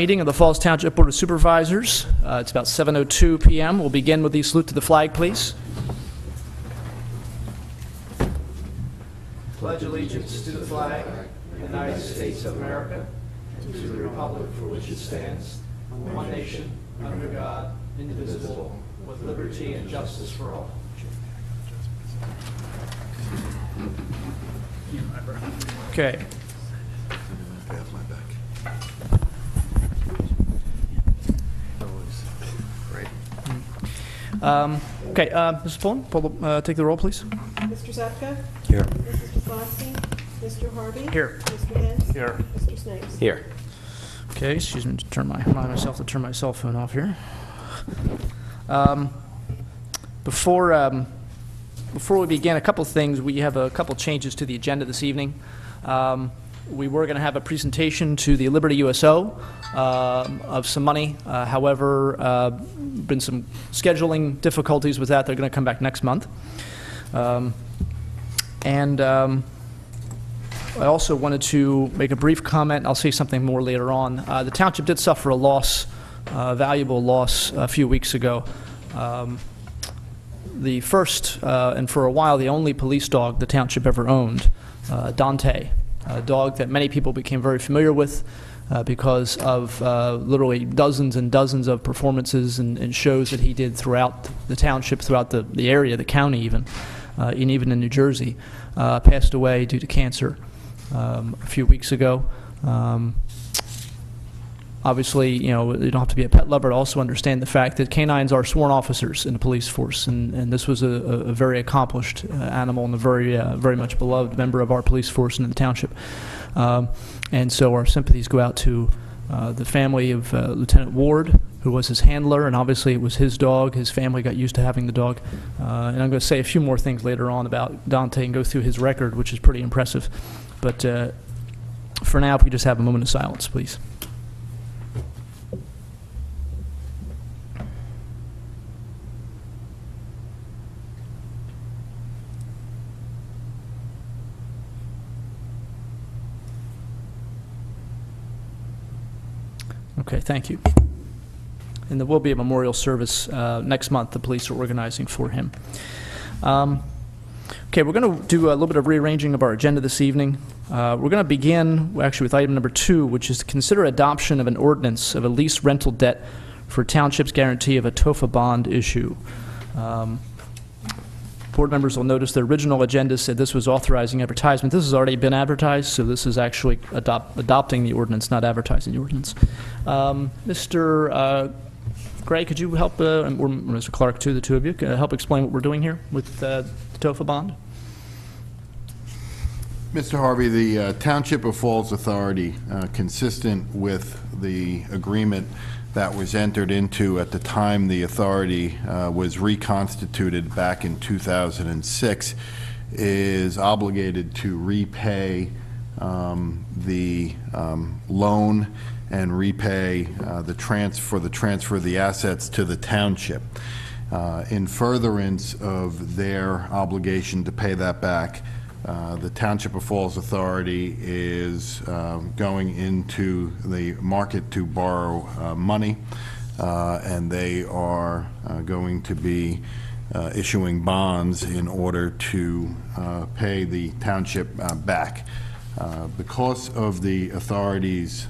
Meeting of the Falls Township Board of Supervisors. It's about 7:02 p.m. We'll begin with the salute to the flag, please. Pledge allegiance to the flag of the United States of America and to the republic for which it stands, one nation, under God, indivisible, with liberty and justice for all. Okay. Okay, Mrs. Pullen, take the roll, please. Mr. Zepka? Here. Mrs. Jablonski? Mr. Harvey? Here. Mr. Hens? Here. Mr. Snipes? Here. Okay, excuse me to remind myself to turn my cell phone off here. Before we begin, a couple things. We have a couple changes to the agenda this evening. We were going to have a presentation to the Liberty USO of some money. However, been some scheduling difficulties with that. They're going to come back next month. I also wanted to make a brief comment. I'll say something more later on. The township did suffer a loss, valuable loss, a few weeks ago. The first, and for a while, the only police dog the township ever owned, Dante, a dog that many people became very familiar with because of literally dozens and dozens of performances and shows that he did throughout the township, throughout the area, the county even, and even in New Jersey, passed away due to cancer a few weeks ago. Obviously, you know, you don't have to be a pet lover to also understand the fact that canines are sworn officers in the police force, and this was a very accomplished animal and a very much beloved member of our police force in the township. And so our sympathies go out to the family of Lieutenant Ward, who was his handler, and obviously it was his dog. His family got used to having the dog. And I'm going to say a few more things later on about Dante and go through his record, which is pretty impressive. But for now, if we just have a moment of silence, please. Okay, thank you. And there will be a memorial service next month. The police are organizing for him. Okay, we're going to do a little bit of rearranging of our agenda this evening. We're going to begin actually with item number 2, which is to consider adoption of an ordinance of a lease rental debt for township's guarantee of a TOFA bond issue. Board members will notice the original agenda said this was authorizing advertisement. This has already been advertised, so this is actually adopting the ordinance, not advertising the ordinance. Mr. Gray, could you help, or Mr. Clark too, the two of you, help explain what we're doing here with the TOFA bond? Mr. Harvey, the Township of Falls Authority, consistent with the agreement that was entered into at the time the authority was reconstituted back in 2006, is obligated to repay the loan and repay the transfer of the assets to the township. In furtherance of their obligation to pay that back, the Township of Falls Authority is going into the market to borrow money, and they are going to be issuing bonds in order to pay the township back. Because of the authority's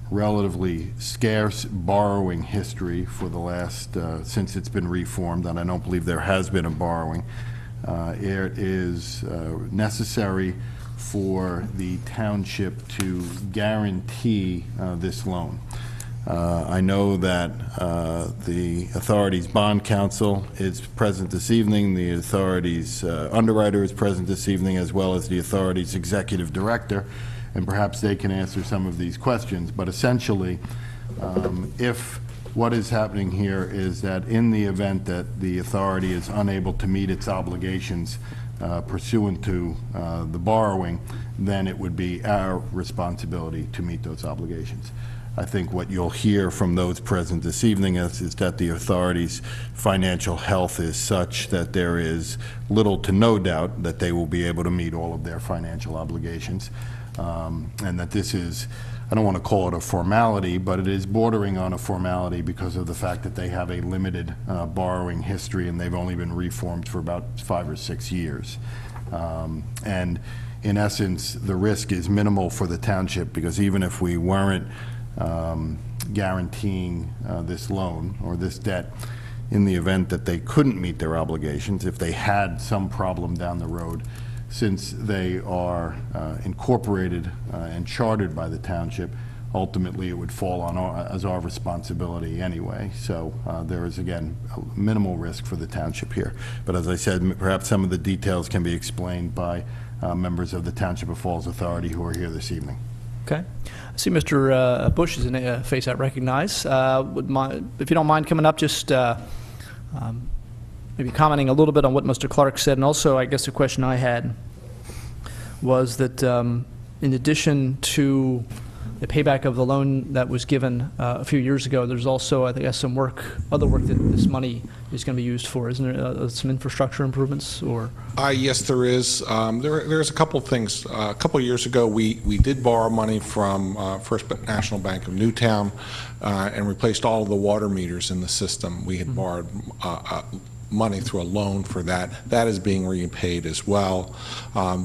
relatively scarce borrowing history for the last, since it's been reformed, and I don't believe there has been a borrowing, it is necessary for the township to guarantee this loan. I know that the authority's bond counsel is present this evening, the authority's underwriter is present this evening, as well as the authority's executive director, and perhaps they can answer some of these questions. But essentially, if what is happening here is that in the event that the authority is unable to meet its obligations pursuant to the borrowing, then it would be our responsibility to meet those obligations. I think what you'll hear from those present this evening is that the authority's financial health is such that there is little to no doubt that they will be able to meet all of their financial obligations, and that this is I don't want to call it a formality, but it is bordering on a formality because of the fact that they have a limited borrowing history, and they've only been reformed for about 5 or 6 years. And in essence, the risk is minimal for the township, because even if we weren't guaranteeing this loan or this debt, in the event that they couldn't meet their obligations, if they had some problem down the road, since they are incorporated and chartered by the township, ultimately it would fall on as our responsibility anyway. So there is, again, a minimal risk for the township here. But as I said, perhaps some of the details can be explained by members of the Township of Falls Authority who are here this evening. Okay. I see Mr. Bush is in a face I recognize. If you don't mind coming up, just maybe commenting a little bit on what Mr. Clark said. And also, I guess the question I had was that in addition to the payback of the loan that was given a few years ago, there's also, I think, some other work that this money is going to be used for. Isn't there some infrastructure improvements? Or yes, there is. There's a couple of things. A couple of years ago, we did borrow money from First National Bank of Newtown and replaced all of the water meters in the system. We had borrowed money through a loan for that. That is being repaid as well.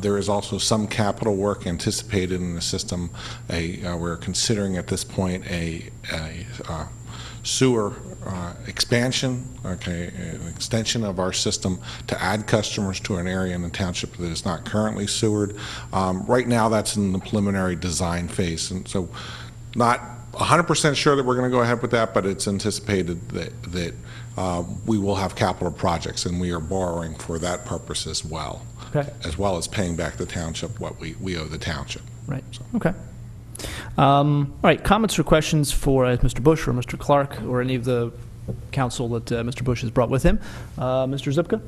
There is also some capital work anticipated in the system. We're considering at this point a sewer expansion, an extension of our system to add customers to an area in the township that is not currently sewered. Right now, that's in the preliminary design phase, and so not 100% sure that we're going to go ahead with that, but it's anticipated that we will have capital projects, and we are borrowing for that purpose as well, as well as paying back the township what we owe the township. Right. So. Okay. All right. Comments or questions for Mr. Bush or Mr. Clark or any of the counsel that Mr. Bush has brought with him? Mr. Zipka?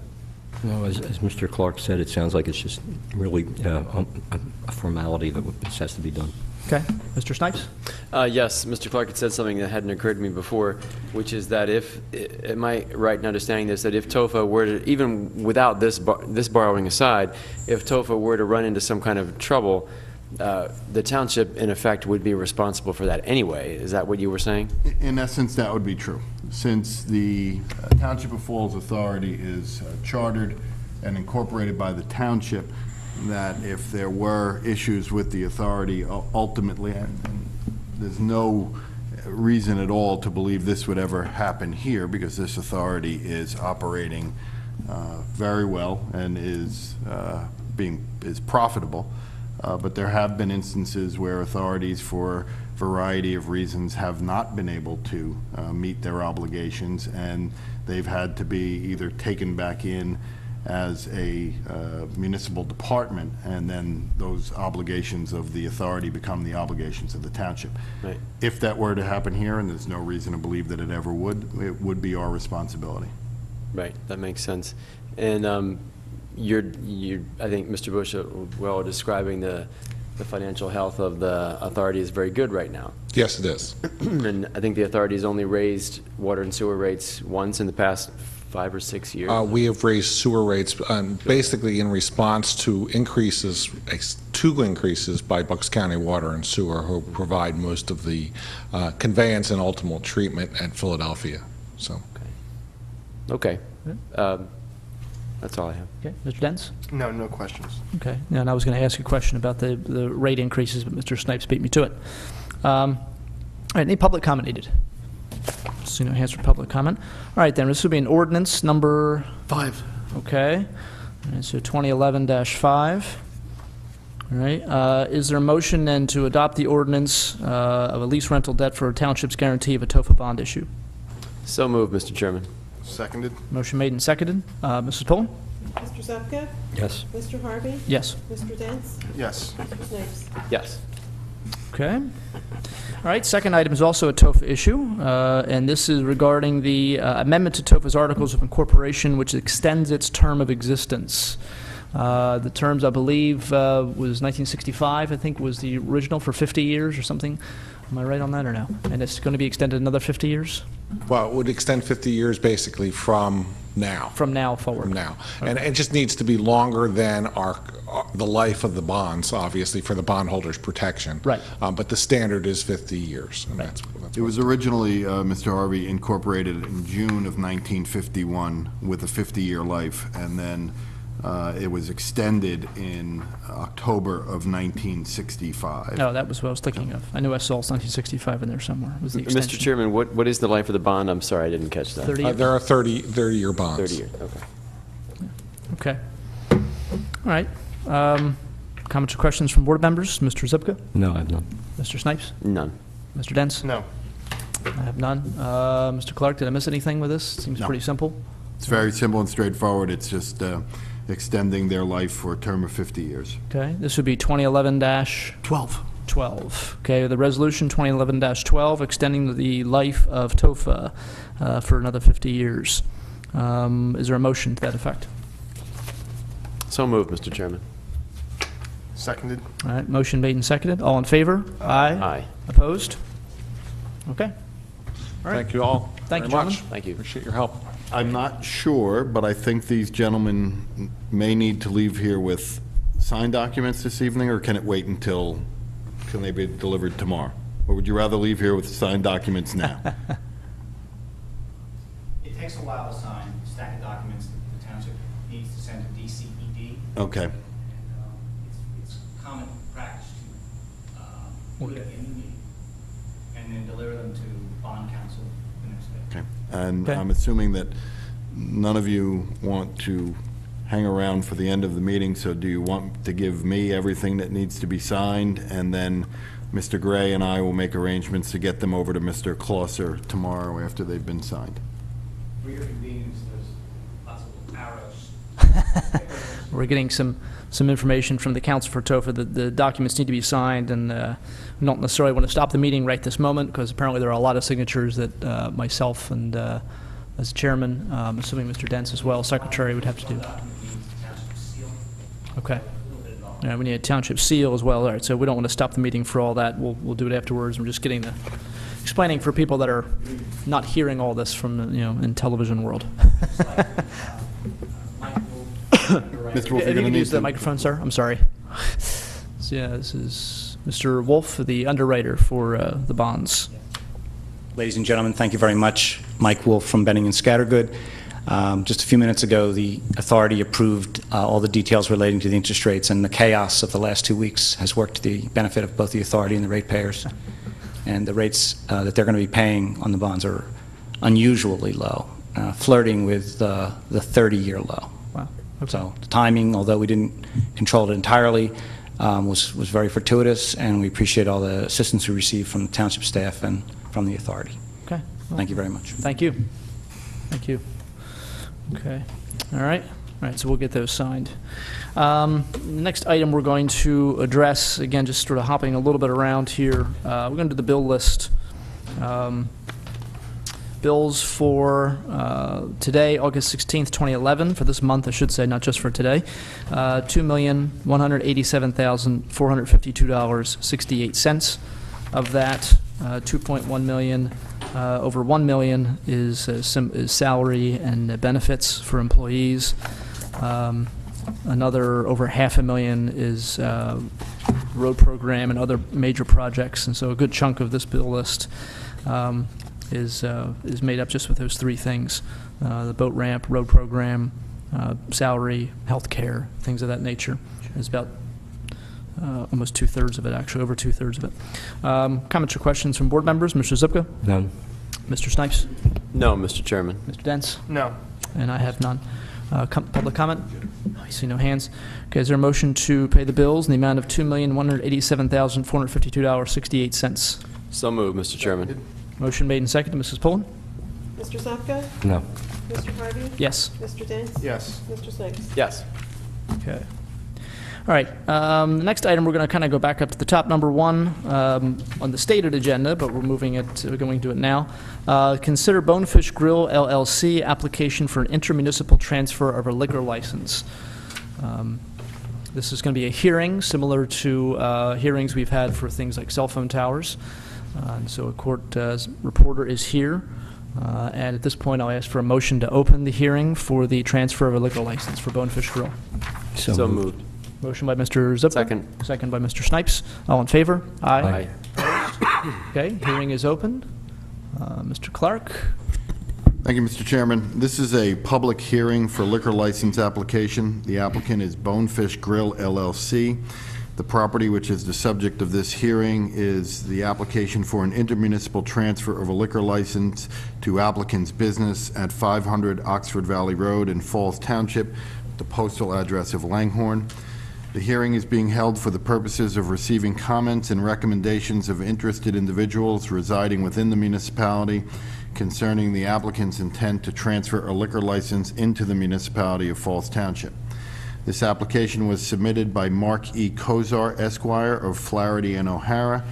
No, as Mr. Clark said, it sounds like it's just really a formality that has to be done. Okay. Mr. Snipes? Yes, Mr. Clark had said something that hadn't occurred to me before, which is that if, am I right in understanding this, that if TOFA were to, even without this borrowing aside, if TOFA were to run into some kind of trouble, the township, in effect, would be responsible for that anyway. Is that what you were saying? In essence, that would be true. Since the Township of Falls Authority is chartered and incorporated by the township, that if there were issues with the authority, ultimately, and there's no reason at all to believe this would ever happen here, because this authority is operating very well and is profitable. But there have been instances where authorities, for a variety of reasons, have not been able to meet their obligations, and they've had to be either taken back in as a municipal department, and then those obligations of the authority become the obligations of the township. Right. If that were to happen here, and there's no reason to believe that it ever would, it would be our responsibility. Right, that makes sense. And I think Mr. Bush, well, describing the financial health of the authority is very good right now. Yes, it is. And I think the authority has only raised water and sewer rates once in the past 5 or 6 years. We have raised sewer rates basically in response to two increases by Bucks County Water and Sewer, who provide most of the conveyance and ultimate treatment at Philadelphia. So. Okay. That's all I have. Okay. Mr. Dents? No questions. Okay. Yeah, and I was going to ask a question about the rate increases, but Mr. Snipes beat me to it. All right. Any public comment needed? See no hands for public comment. All right, then. This will be an ordinance number 5. Okay. All right, so 2011-5. All right. Is there a motion then to adopt the ordinance of a lease rental debt for a township's guarantee of a TOFA bond issue? So moved, Mr. Chairman. Seconded. Motion made and seconded. Mrs. Pullen? Mr. Zupka? Yes. Mr. Harvey? Yes. Mr. Dents? Yes. Mr. Snipes? Yes. Okay. All right, second item is also a TOFA issue, and this is regarding the amendment to TOFA's Articles of Incorporation, which extends its term of existence. The terms, I believe, was 1965, I think, was the original, for 50 years or something. Am I right on that or no? And it's going to be extended another 50 years? Well, it would extend 50 years basically from now. From now forward? From now. And it just needs to be longer than the life of the bonds, obviously, for the bondholders' protection. Right. But the standard is 50 years. And that's It was originally, Mr. Harvey, incorporated in June of 1951 with a 50-year life, and then it was extended in October of 1965. Oh, that was what I was thinking of. I knew I saw 1965 in there somewhere. It was the extension. Mr. Chairman, what is the life of the bond? I'm sorry, I didn't catch that. 30 years? there are 30-year bonds. 30 years, okay. Okay. All right. Comments or questions from board members? Mr. Zupka? No, I have none. Mr. Snipes? None. Mr. Dents? No. I have none. Mr. Clark, did I miss anything with this? Seems No. pretty simple. It's very simple and straightforward. It's just extending their life for a term of 50 years. Okay, this would be 2011-12. Okay, the resolution 2011-12, extending the life of TOFA for another 50 years. Is there a motion to that effect? So moved, Mr. Chairman. Seconded. All right, motion made and seconded. All in favor? Aye. Aye. Opposed? Okay. All right. Thank you all Thank you, very much. gentlemen. Thank you. Appreciate your help. I'm not sure, but I think these gentlemen may need to leave here with signed documents this evening, or can it wait until, can they be delivered tomorrow? Or would you rather leave here with signed documents now? It takes a while to sign a stack of documents that the township needs to send to DCED. Okay. And it's common practice to do it in the meeting and then deliver them to bond counsel the next day. Okay. And Okay. I'm assuming that none of you want to hang around for the end of the meeting, so do you want to give me everything that needs to be signed, and then Mr. Gray and I will make arrangements to get them over to Mr. Clauser tomorrow after they've been signed? For your convenience, there's lots of arrows. We're getting some information from the council for TOFA that the documents need to be signed, and we don't necessarily want to stop the meeting right this moment, because apparently there are a lot of signatures that myself and as chairman, assuming Mr. Dents as well, secretary, would have to do. Document needs the township seal. Okay. A little bit involved. Yeah, we need a township seal as well. All right, so we don't want to stop the meeting for all that. We'll do it afterwards. We're just getting the explaining for people that are not hearing all this from in television world. Mr. Wolf, If you're you going to could need use the to... microphone, sir. I'm sorry. So, yeah, this is Mr. Wolf, the underwriter for the bonds. Ladies and gentlemen, thank you very much. Mike Wolf from Benning and Scattergood. Just a few minutes ago, the authority approved all the details relating to the interest rates, and the chaos of the last 2 weeks has worked to the benefit of both the authority and the ratepayers. And the rates that they're going to be paying on the bonds are unusually low, flirting with the 30-year low. Wow. Okay. So the timing, although we didn't control it entirely, was very fortuitous, and we appreciate all the assistance we received from the township staff and from the authority. Okay. Well, Thank you very much. Thank you. Thank you. Okay. All right. All right, so we'll get those signed. Next item we're going to address, again, just sort of hopping a little bit around here. We're going to do the bill list. Bills for today, August 16th, 2011, for this month, I should say, not just for today, $2,187,452.68. Of that, 2.1 million, over 1 million is salary and benefits for employees. Another over $500,000 is road program and other major projects, and so a good chunk of this bill list is made up just with those three things: the boat ramp, road program, salary, health care, things of that nature. It's about almost two-thirds of it, actually, over two-thirds of it. Comments or questions from board members? Mr. Zupka? None. Mr. Snipes? No, Mr. Chairman. Mr. Dents? No. And I have none. Public comment? I see no hands. Okay, is there a motion to pay the bills in the amount of $2,187,452.68? So moved, Mr. Chairman. Motion made and seconded. Mrs. Pullen? Mr. Zupka? No. Mr. Harvey? Yes. Mr. Dents? Yes. Mr. Snipes? Yes. Okay. All right. The next item, we're going to kind of go back up to the top, number one, on the stated agenda, but we're going to do it now. Consider Bonefish Grill LLC application for an intermunicipal transfer of a liquor license. This is going to be a hearing similar to hearings we've had for things like cell phone towers. And so a court reporter is here. And at this point, I'll ask for a motion to open the hearing for the transfer of a liquor license for Bonefish Grill. So moved. Motion by Mr. Zipper. Second. Second by Mr. Snipes. All in favor? Aye. Okay, hearing is open. Mr. Clark? Thank you, Mr. Chairman. This is a public hearing for liquor license application. The applicant is Bonefish Grill LLC. The property which is the subject of this hearing is the application for an intermunicipal transfer of a liquor license to applicant's business at 500 Oxford Valley Road in Falls Township, the postal address of Langhorne. The hearing is being held for the purposes of receiving comments and recommendations of interested individuals residing within the municipality concerning the applicant's intent to transfer a liquor license into the municipality of Falls Township. This application was submitted by Mark E. Kozar, Esquire, of Flaherty and O'Hara,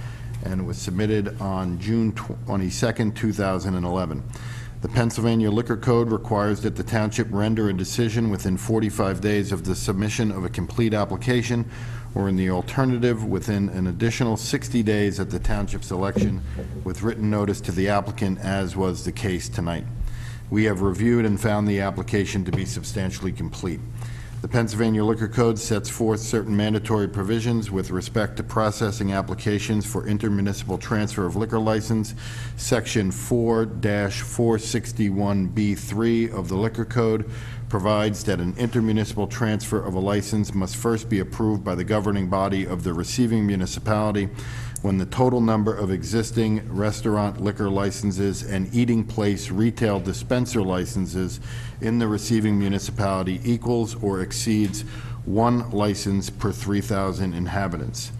and was submitted on June 22, 2011. The Pennsylvania Liquor Code requires that the township render a decision within 45 days of the submission of a complete application, or in the alternative, within an additional 60 days at the township's election, with written notice to the applicant, as was the case tonight. We have reviewed and found the application to be substantially complete. The Pennsylvania Liquor Code sets forth certain mandatory provisions with respect to processing applications for intermunicipal transfer of liquor license. Section 4-461B3 of the Liquor Code provides that an intermunicipal transfer of a license must first be approved by the governing body of the receiving municipality when the total number of existing restaurant liquor licenses and eating place retail dispenser licenses in the receiving municipality equals or exceeds one license per 3,000 inhabitants.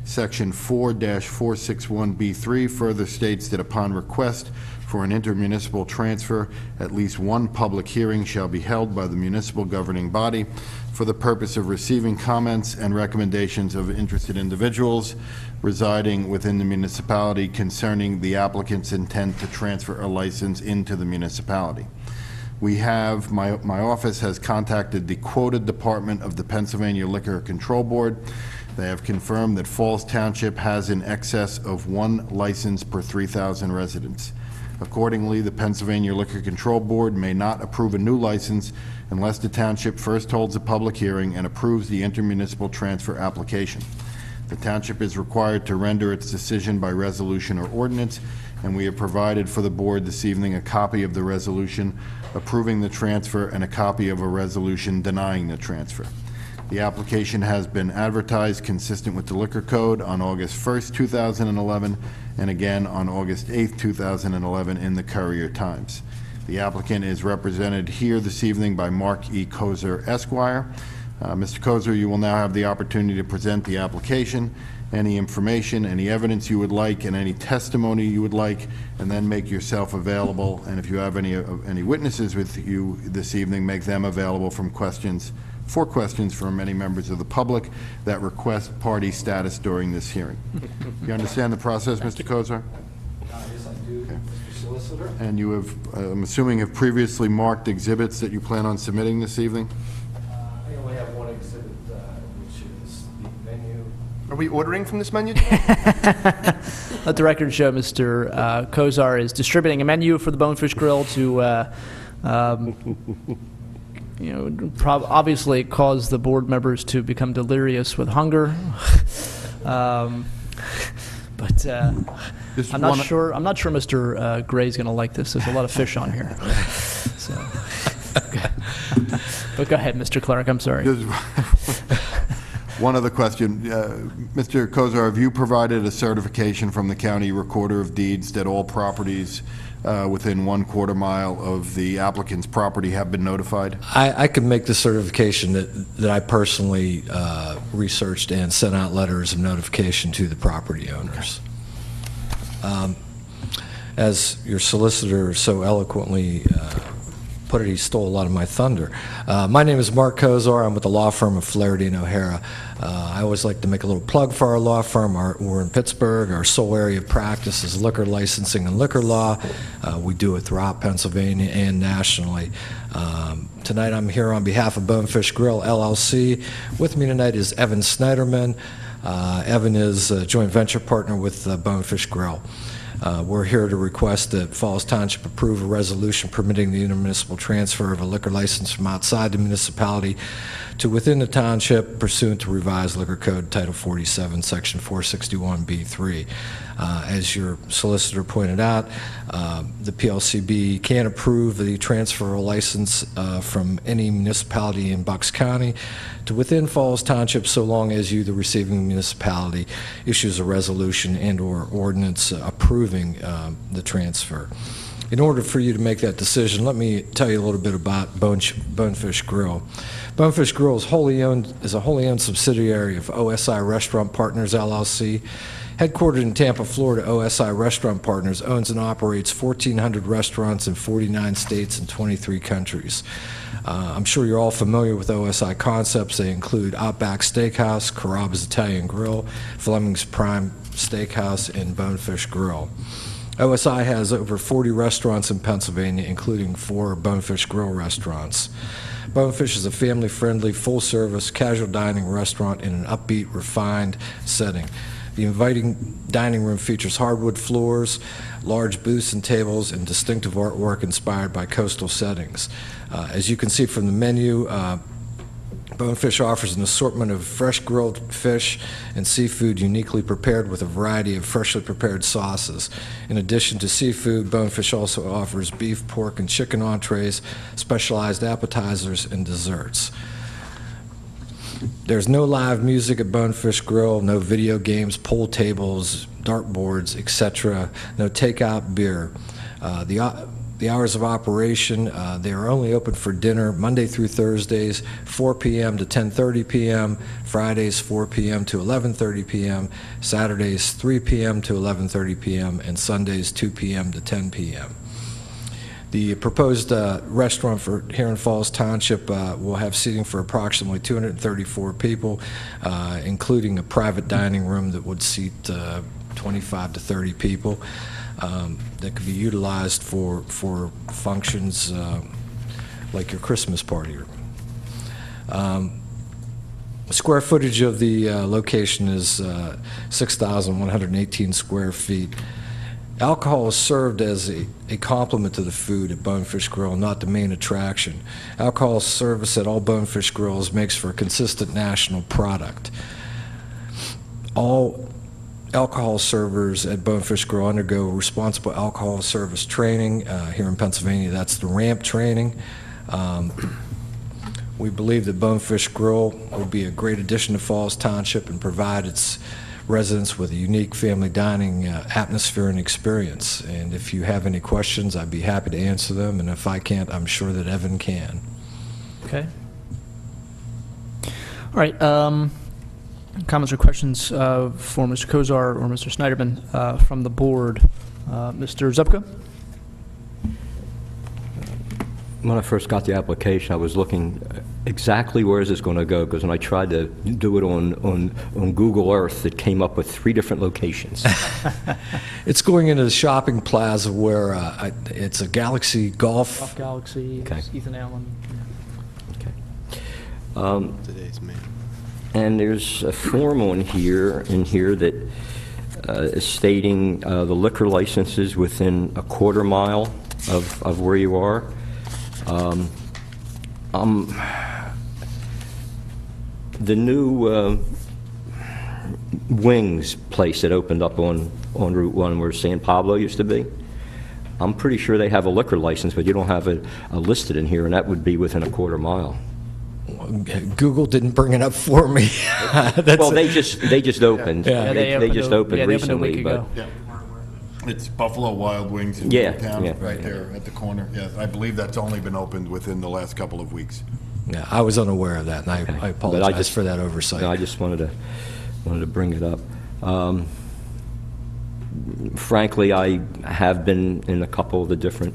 Section 4-461B3 further states that upon request for an intermunicipal transfer, at least one public hearing shall be held by the municipal governing body for the purpose of receiving comments and recommendations of interested individuals residing within the municipality concerning the applicant's intent to transfer a license into the municipality. We have, my office has contacted the quoted department of the Pennsylvania Liquor Control Board. They have confirmed that Falls Township has in excess of one license per 3,000 residents. Accordingly, the Pennsylvania Liquor Control Board may not approve a new license unless the township first holds a public hearing and approves the intermunicipal transfer application. The township is required to render its decision by resolution or ordinance, and we have provided for the board this evening a copy of the resolution approving the transfer and a copy of a resolution denying the transfer. The application has been advertised consistent with the Liquor Code on August 1st, 2011, and again on August 8th, 2011 in the Courier Times. The applicant is represented here this evening by Mark E. Kozar, Esquire. Mr. Kozar, you will now have the opportunity to present the application, any information, any evidence you would like, and any testimony you would like, and then make yourself available. And if you have any witnesses with you this evening, make them available for questions from any members of the public that request party status during this hearing. You understand the process, Mr. Kozar? Yes, I do, Mr. Solicitor. And you have, I'm assuming, have previously marked exhibits that you plan on submitting this evening? I only have one exhibit, which is the menu. Are we ordering from this menu? Let the record show Mr. Kozar is distributing a menu for the Bonefish Grill to, obviously cause the board members to become delirious with hunger. But I'm not sure Mr. Gray's going to like this. There's a lot of fish on here. So, but go ahead, Mr. Clark. I'm sorry. One other question. Mr. Kozar, have you provided a certification from the county recorder of deeds that all properties within 1/4 mile of the applicant's property have been notified? I could make the certification that I personally researched and sent out letters of notification to the property owners. As your solicitor so eloquently put it, he stole a lot of my thunder. My name is Mark Kozar. I'm with the law firm of Flaherty and O'Hara. I always like to make a little plug for our law firm. We're in Pittsburgh. Our sole area of practice is liquor licensing and liquor law. We do it throughout Pennsylvania and nationally. Tonight I'm here on behalf of Bonefish Grill LLC. With me tonight is Evan Snyderman. Evan is a joint venture partner with Bonefish Grill. We're here to request that Falls Township approve a resolution permitting the intermunicipal transfer of a liquor license from outside the municipality to within the township pursuant to revised liquor code Title 47, Section 461B3. As your solicitor pointed out, the PLCB can approve the transfer of a license from any municipality in Bucks County to within Falls Township so long as you, the receiving municipality, issues a resolution and/or ordinance approving the transfer. In order for you to make that decision, let me tell you a little bit about Bonefish Grill. Bonefish Grill is a wholly owned subsidiary of OSI Restaurant Partners, LLC. Headquartered in Tampa, Florida, OSI Restaurant Partners owns and operates 1,400 restaurants in 49 states and 23 countries. I'm sure you're all familiar with OSI concepts. They include Outback Steakhouse, Carrabba's Italian Grill, Fleming's Prime Steakhouse, and Bonefish Grill. OSI has over 40 restaurants in Pennsylvania, including 4 Bonefish Grill restaurants. Bonefish is a family-friendly, full-service, casual dining restaurant in an upbeat, refined setting. The inviting dining room features hardwood floors, large booths and tables, and distinctive artwork inspired by coastal settings. As you can see from the menu, Bonefish offers an assortment of fresh grilled fish and seafood uniquely prepared with a variety of freshly prepared sauces. In addition to seafood, Bonefish also offers beef, pork, and chicken entrees, specialized appetizers, and desserts. There's no live music at Bonefish Grill, no video games, pool tables, dartboards, etc., no takeout beer. The hours of operation, they are only open for dinner Monday through Thursdays, 4 p.m. to 10:30 p.m., Fridays 4 p.m. to 11:30 p.m., Saturdays 3 p.m. to 11:30 p.m., and Sundays 2 p.m. to 10 p.m. The proposed restaurant for here in Falls Township will have seating for approximately 234 people, including a private dining room that would seat 25 to 30 people. That could be utilized for functions like your Christmas party. Square footage of the location is 6,118 square feet. Alcohol is served as a complement to the food at Bonefish Grill, not the main attraction. Alcohol service at all Bonefish Grills makes for a consistent national product. All alcohol servers at Bonefish Grill undergo responsible alcohol service training. Here in Pennsylvania, that's the RAMP training. We believe that Bonefish Grill will be a great addition to Falls Township and provide its residents with a unique family dining atmosphere and experience. And if you have any questions, I'd be happy to answer them. And if I can't, I'm sure that Evan can. Okay. All right. Comments or questions for Mr. Kozar or Mr. Snyderman from the board? Mr. Zupka? When I first got the application, I was looking exactly where is this going to go, because when I tried to do it on Google Earth, it came up with 3 different locations. It's going into the shopping plaza where it's a Galaxy Golf. Golf Galaxy, Okay. Ethan Allen. Okay. Today's May. And there's a form in here that is stating the liquor licenses within a quarter mile of where you are. The new Wings place that opened up on Route 1 where San Pablo used to be, I'm pretty sure they have a liquor license, but you don't have it listed in here, and that would be within a quarter mile. Google didn't bring it up for me. Well, they just opened. Yeah. They just opened they recently, opened a week but ago. Yeah. It's Buffalo Wild Wings in Yeah, Middletown, yeah. right there at the corner. Yeah, I believe that's only been opened within the last couple of weeks. Yeah, I was unaware of that, and Okay. I But apologize for that oversight. No, I just wanted to bring it up. Frankly, I have been in a couple of the different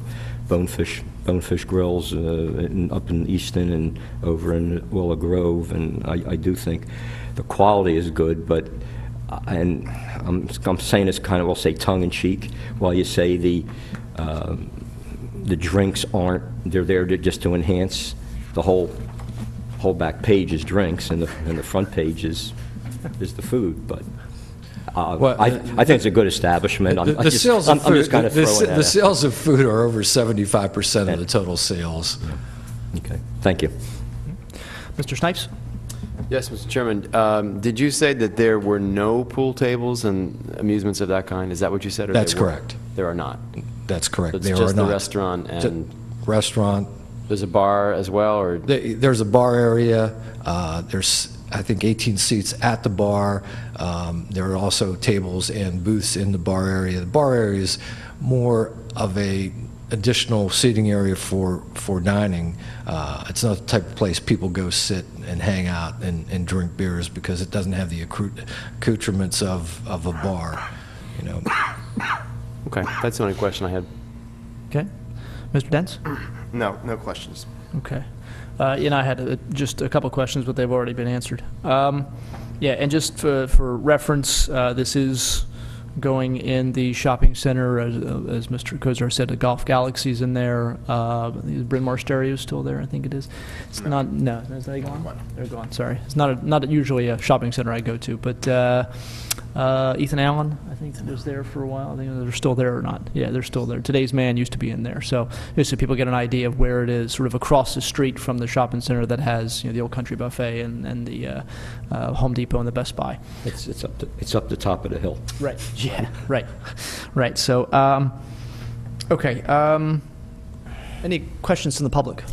Bonefish Grills up in Easton and over in Willow Grove, and I do think the quality is good, but and I'm saying this kind of, I'll say tongue-in-cheek, while you say the drinks aren't, they're there just to enhance. The whole back page is drinks, and the front page is the food. But Well, I think it's a good establishment. I'm The sales of I'm just food, kind of throwing that the out. sales of food are over 75% of the total sales. Okay, thank you. Mr. Snipes? Yes, Mr. Chairman. Did you say that there were no pool tables and amusements of that kind? Is that what you said? Or That's they were? correct. There are not. That's correct. So it's There just are the not. restaurant and Restaurant. there's a bar as well, or? There's a bar area. There's, I think, 18 seats at the bar. There are also tables and booths in the bar area. The bar area is more of a additional seating area for dining. It's not the type of place people go sit and hang out and drink beers because it doesn't have the accoutrements of a bar, you know. Okay, that's the only question I had. Okay. Mr. Dents? No, no questions. Okay. I had just a couple questions, but they've already been answered. Yeah, and just for reference, this is going in the shopping center, as Mr. Kozar said, the Golf Galaxy's in there. The Bryn Mawr Stereo is still there, I think it is. It's not, no, is they gone? They're gone, sorry. It's not usually a shopping center I go to, but Ethan Allen, I think, was there for a while. I think they're still there or not. Yeah, they're still there. Today's Man used to be in there. So just so people get an idea of where it is, sort of across the street from the shopping center that has, the Old Country Buffet and the Home Depot and the Best Buy. It's up the top of the hill. Right. Yeah. Right. So, okay. Any questions from the public?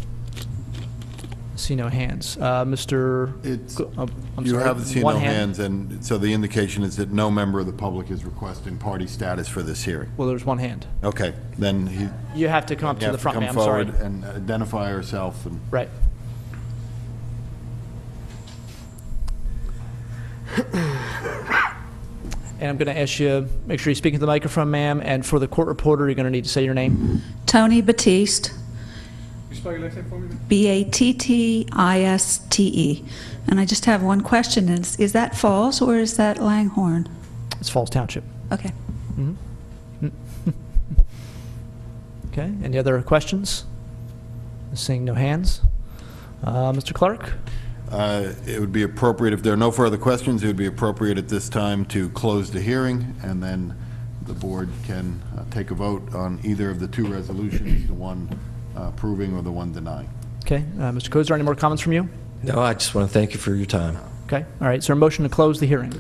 See no hands. Mr. I'm You sorry, have seen one no hand? hands, and so the indication is that no member of the public is requesting party status for this hearing. Well, there's one hand. Okay, then You have to come up to the front, ma'am. come Sorry. forward and identify herself. And Right. And I'm going to ask you, make sure you speak into the microphone, ma'am, and for the court reporter, you're going to need to say your name. Tony Batiste. You spell your last name for me? Battiste. And I just have one question. Is that Falls or is that Langhorne? It's Falls Township. Okay. Okay, any other questions? Seeing no hands. Mr. Clark? it would be appropriate, if there are no further questions, it would be appropriate at this time to close the hearing, and then the board can take a vote on either of the two resolutions, the one approving or the one denying. Okay, Mr. Kozar, any more comments from you? No, I just want to thank you for your time. Okay, all right, is there a motion to close the hearing?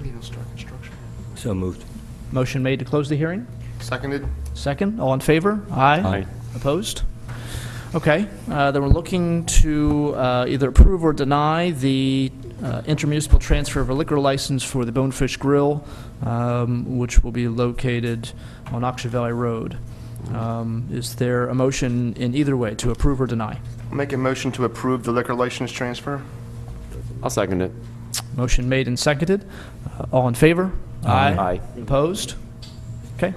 So moved. Motion made to close the hearing? Seconded? Second, all in favor? Aye. Aye. Opposed? Okay, then we're looking to either approve or deny the intermunicipal transfer of a liquor license for the Bonefish Grill, which will be located on Oxford Valley Road. Is there a motion in either way to approve or deny? Make a motion to approve the liquor license transfer? I'll second it. Motion made and seconded. All in favor? Aye. Aye. Opposed? Okay.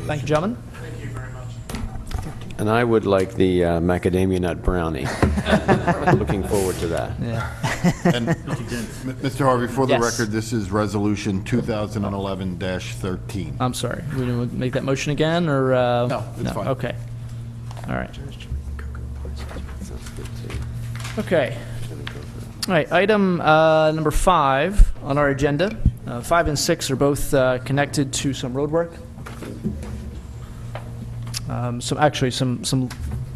Thank you, gentlemen. And I would like the macadamia nut brownie. Looking forward to that. Yeah. And, Mr. Harvey, for the Yes. record, this is Resolution 2011-13. I'm sorry. We didn't make that motion again, or? No, it's fine. Okay. All right. Okay. All right, item number 5 on our agenda. 5 and 6 are both connected to some road work. Some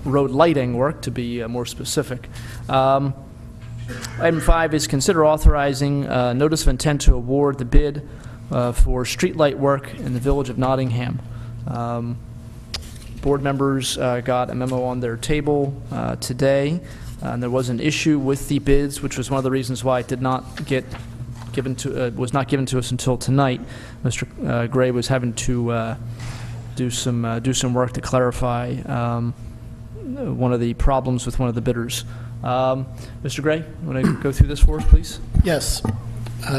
road lighting work, to be more specific. Item 5 is consider authorizing notice of intent to award the bid for streetlight work in the village of Nottingham. Board members got a memo on their table today, and there was an issue with the bids, which was one of the reasons why it did not get given to was not given to us until tonight. Mr. Gray was having to do some work to clarify one of the problems with one of the bidders. Mr. Gray, want to go through this for us, please? Yes.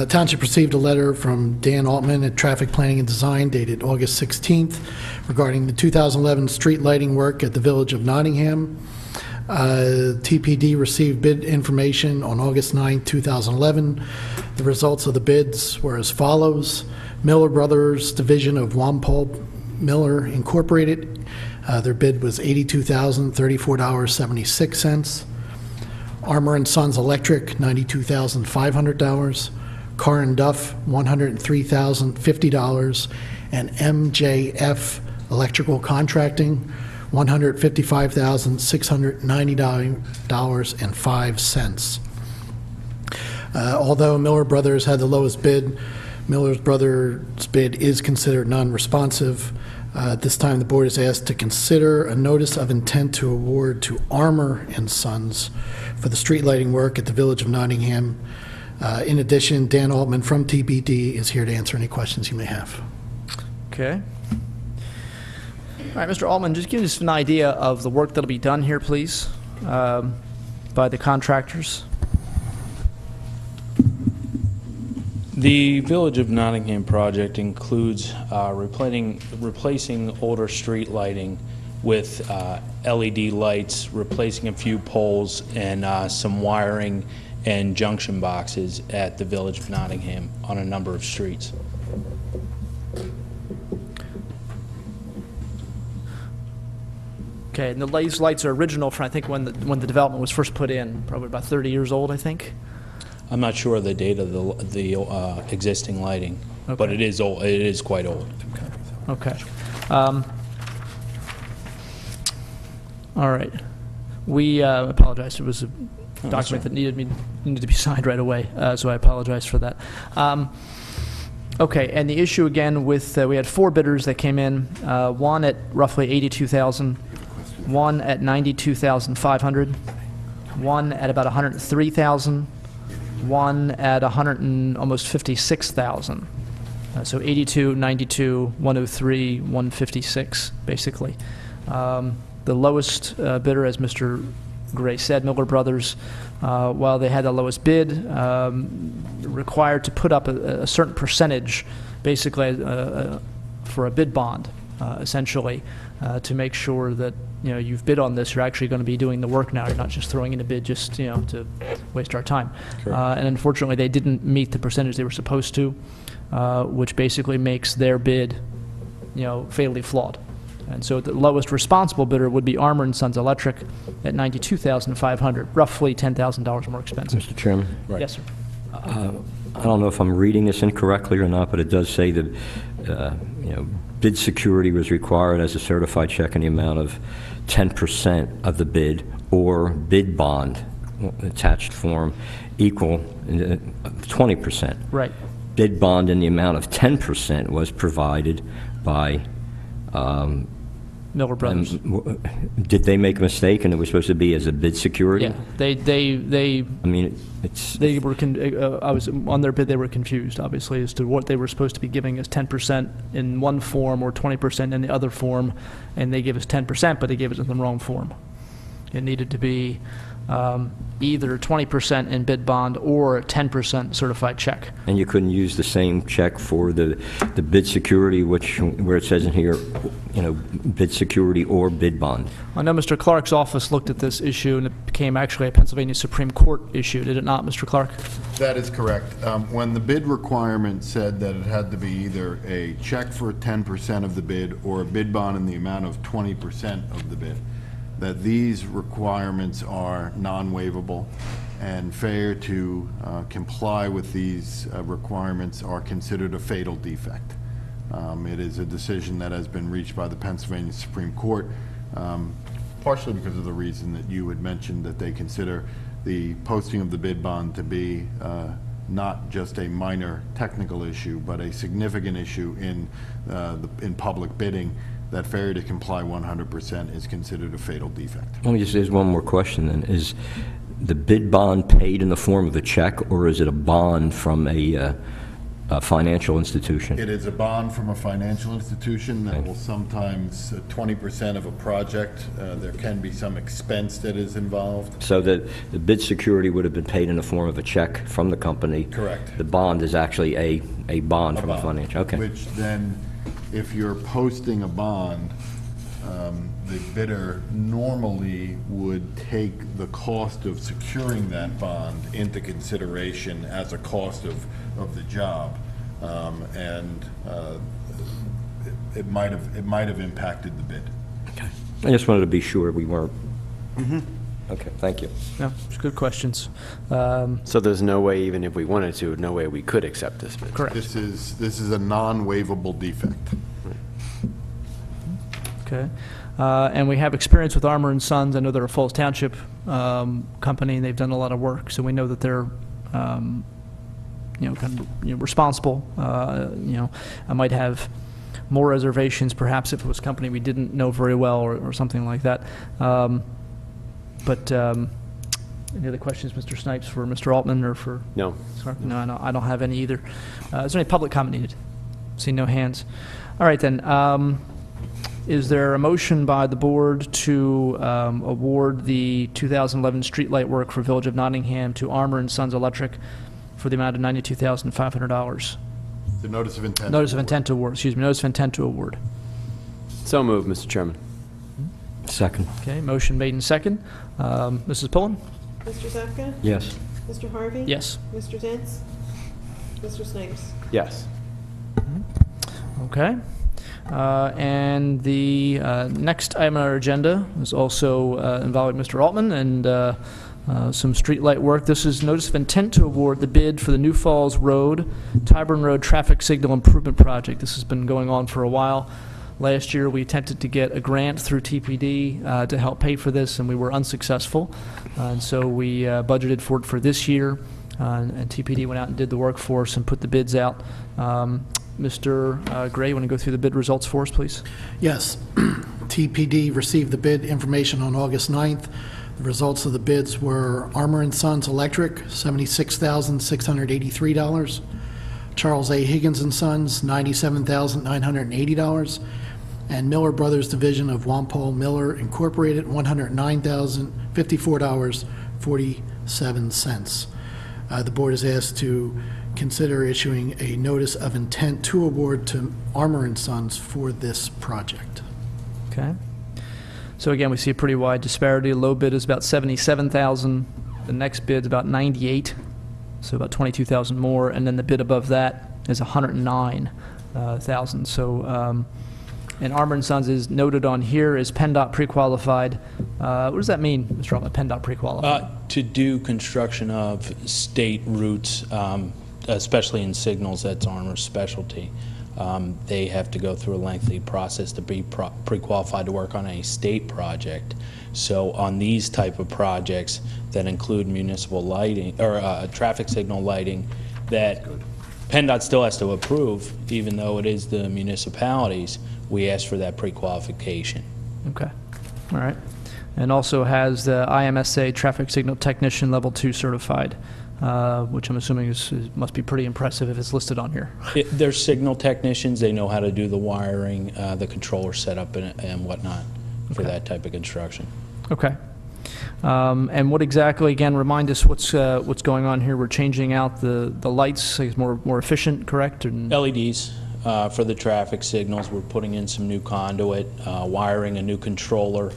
Township received a letter from Dan Altman at Traffic Planning and Design dated August 16th regarding the 2011 street lighting work at the Village of Nottingham. TPD received bid information on August 9th, 2011. The results of the bids were as follows. Miller Brothers Division of Wampole Miller Incorporated, their bid was $82,034.76. Armour & Sons Electric, $92,500. Car and Duff, $103,050, and MJF Electrical Contracting, $155,690.05. Although Miller Brothers had the lowest bid, Miller Brothers' bid is considered non-responsive. At this time, the board is asked to consider a notice of intent to award to Armour and Sons for the street lighting work at the Village of Nottingham. In addition, Dan Altman from TBD is here to answer any questions you may have. Okay. All right, Mr. Altman, just give us an idea of the work that'll be done here, please, by the contractors. The Village of Nottingham project includes replacing older street lighting with LED lights, replacing a few poles, and some wiring and junction boxes at the Village of Nottingham on a number of streets. Okay, and these lights are original from, I think, when the development was first put in, probably about 30 years old, I think. I'm not sure of the date of the existing lighting, Okay. but it is old. It is quite old. Okay. All right. We apologize. It was a document that needed to be signed right away, so I apologize for that. Okay, and the issue again with we had 4 bidders that came in, one at roughly $82,000, one at $92,500, one at about $103,000, one at almost $56,000. So 82, 92, 103, 156, basically. The lowest bidder, as Mr. Gray said, Miller Brothers, while they had the lowest bid, required to put up a certain percentage, basically for a bid bond, essentially, to make sure that you've bid on this, you're actually going to be doing the work now. You're not just throwing in a bid just to waste our time. And unfortunately, they didn't meet the percentage they were supposed to, which basically makes their bid, fatally flawed. And so the lowest responsible bidder would be Armour and Sons Electric at $92,500, roughly $10,000 more expensive. Mr. Chairman? Yes, sir. I don't know if I'm reading this incorrectly or not, but it does say that, bid security was required as a certified check in the amount of 10% of the bid or bid bond attached form equal 20%. Right. Bid bond in the amount of 10% was provided by Miller Brothers. Did they make a mistake and it was supposed to be as a bid security? Yeah, they. I mean, it's. They were. I was on their bid. They were confused, obviously, as to what they were supposed to be giving us 10% in one form or 20% in the other form, and they gave us 10%, but they gave it in the wrong form. It needed to be either 20% in bid bond or a 10% certified check. And you couldn't use the same check for the bid security, where it says in here, bid security or bid bond. I know Mr. Clark's office looked at this issue, and it became actually a Pennsylvania Supreme Court issue, did it not, Mr. Clark? That is correct. When the bid requirement said that it had to be either a check for 10% of the bid or a bid bond in the amount of 20% of the bid, that these requirements are non-waivable, and failure to comply with these requirements are considered a fatal defect. It is a decision that has been reached by the Pennsylvania Supreme Court, partially because of the reason that you had mentioned, that they consider the posting of the bid bond to be not just a minor technical issue, but a significant issue in public bidding. That failure to comply 100% is considered a fatal defect. Let me just ask one more question then. Is the bid bond paid in the form of a check, or is it a bond from a financial institution? It is a bond from a financial institution that will sometimes 20% of a project. There can be some expense that is involved. So that the bid security would have been paid in the form of a check from the company. Correct. The bond is actually a bond from a financial. Okay. Which then, if you're posting a bond, the bidder normally would take the cost of securing that bond into consideration as a cost of the job, and it might have impacted the bid. Okay. I just wanted to be sure we weren't. Okay, thank you. No, it's good questions. So there's no way, even if we wanted to, no way we could accept this bid? Correct. This is a non-waivable defect. Okay. And we have experience with Armour and Sons. I know they're a Falls Township company, and they've done a lot of work, so we know that they're responsible. I might have more reservations perhaps if it was a company we didn't know very well or something like that. But any other questions, Mr. Snipes, for Mr. Altman or for? No. Sorry, no, I don't have any either. Is there any public comment needed? See no hands. All right then. Is there a motion by the board to award the 2011 streetlight work for Village of Nottingham to Armour and Sons Electric for the amount of $92,500? The notice of intent. Notice of intent to award. Excuse me. Notice of intent to award. So moved, Mr. Chairman. Second. Okay. Motion made and second. Mrs. Pullen? Mr. Zepka? Yes. Mr. Harvey? Yes. Mr. Zins? Mr. Snipes? Yes. Okay. And the next item on our agenda is also involving Mr. Altman and some streetlight work. This is notice of intent to award the bid for the New Falls Road, Tyburn Road Traffic Signal Improvement Project. This has been going on for a while. Last year, we attempted to get a grant through TPD to help pay for this, and we were unsuccessful. And so we budgeted for it for this year, and TPD went out and did the work for us and put the bids out. Mr. Gray, you want to go through the bid results for us, please? Yes. TPD received the bid information on August 9th. The results of the bids were Armour and Sons Electric, $76,683. Charles A. Higgins and Sons, $97,980. And Miller Brothers Division of Wampole Miller Incorporated, $109,054.47. The board is asked to consider issuing a notice of intent to award to Armour and Sons for this project. Okay. So again, we see a pretty wide disparity. Low bid is about $77,000. The next bid is about $98,000, so about $22,000 more. And then the bid above that is $109,000. So, and Armour and Sons is noted on here as PennDOT pre-qualified. What does that mean, Mr. Altman, PennDOT pre-qualified? To do construction of state routes, especially in signals, that's Armour's specialty. They have to go through a lengthy process to be pre-qualified to work on a state project. So on these type of projects that include municipal lighting or traffic signal lighting, that PennDOT still has to approve, even though it is the municipalities, we ask for that pre-qualification. Okay. All right. And also has the IMSA traffic signal technician level 2 certified, which I'm assuming must be pretty impressive if it's listed on here. They're signal technicians. They know how to do the wiring, the controller setup, and whatnot for that type of construction. Okay. And what exactly, again, remind us what's going on here. We're changing out the lights, so it's more efficient, correct? And LEDs for the traffic signals. We're putting in some new conduit, wiring a new controller,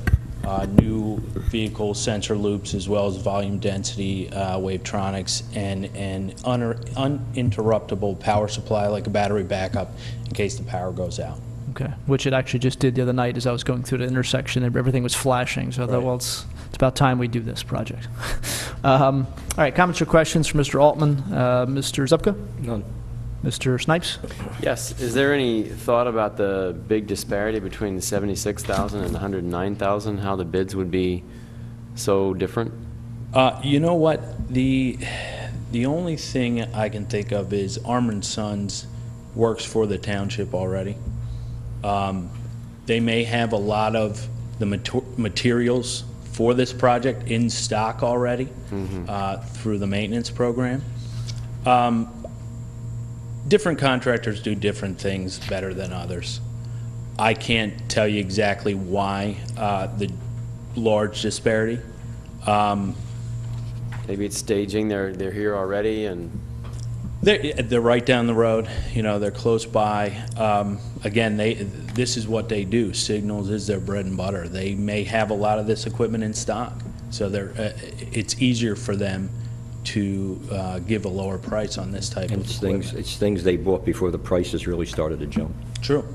new vehicle sensor loops, as well as volume density, wavetronics, and uninterruptible power supply, like a battery backup in case the power goes out. Okay, which it actually just did the other night as I was going through the intersection, and everything was flashing, so I thought, well, it's about time we do this project. All right, comments or questions from Mr. Altman? Mr. Zupka? None. Mr. Snipes? Yes. Is there any thought about the big disparity between the $76,000 and the $109,000, how the bids would be so different? You know what? The only thing I can think of is Armour & Sons works for the township already. They may have a lot of the materials for this project in stock already through the maintenance program. Different contractors do different things better than others. I can't tell you exactly why the large disparity. Maybe it's staging. They're here already, and they're right down the road. You know, they're close by. Again, this is what they do. Signals is their bread and butter. They may have a lot of this equipment in stock, so it's easier for them to give a lower price on this type of equipment. It's things they bought before the prices really started to jump. True.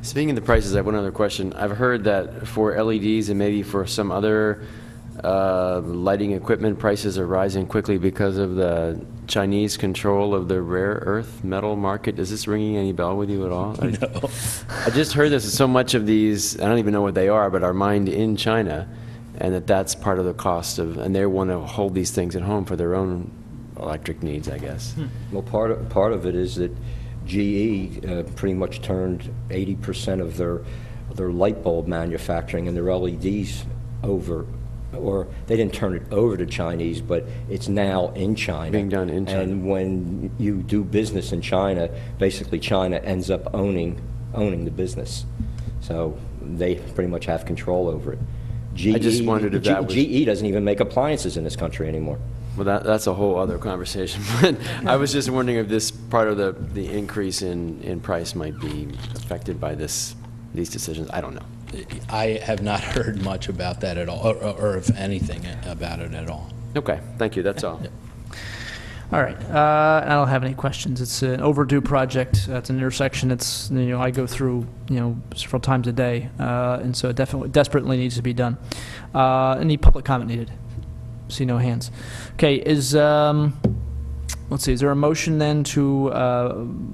Speaking of the prices, I have one other question. I've heard that for LEDs and maybe for some other lighting equipment prices are rising quickly because of the Chinese control of the rare earth metal market. Is this ringing any bell with you at all? No. I just heard this, so much of these, I don't even know what they are, but are mined in China, and that's part of the cost of, and they want to hold these things at home for their own electric needs, I guess. Well, part of it is that GE pretty much turned 80% of their light bulb manufacturing and their LEDs over, or they didn't turn it over to Chinese, but it's now in China. Being done in China. And when you do business in China, basically China ends up owning the business. So they pretty much have control over it. I just wondered if that was... GE doesn't even make appliances in this country anymore. Well, that's a whole other conversation. But I was just wondering if this part of the increase in price might be affected by these decisions. I don't know. I have not heard much about that at all, or if anything about it at all. Okay, thank you. That's all. Yep. All right. I don't have any questions. It's an overdue project. It's an intersection. It's, I go through, several times a day, and so it definitely desperately needs to be done. Any public comment needed? See no hands. Okay. Let's see. Is there a motion then to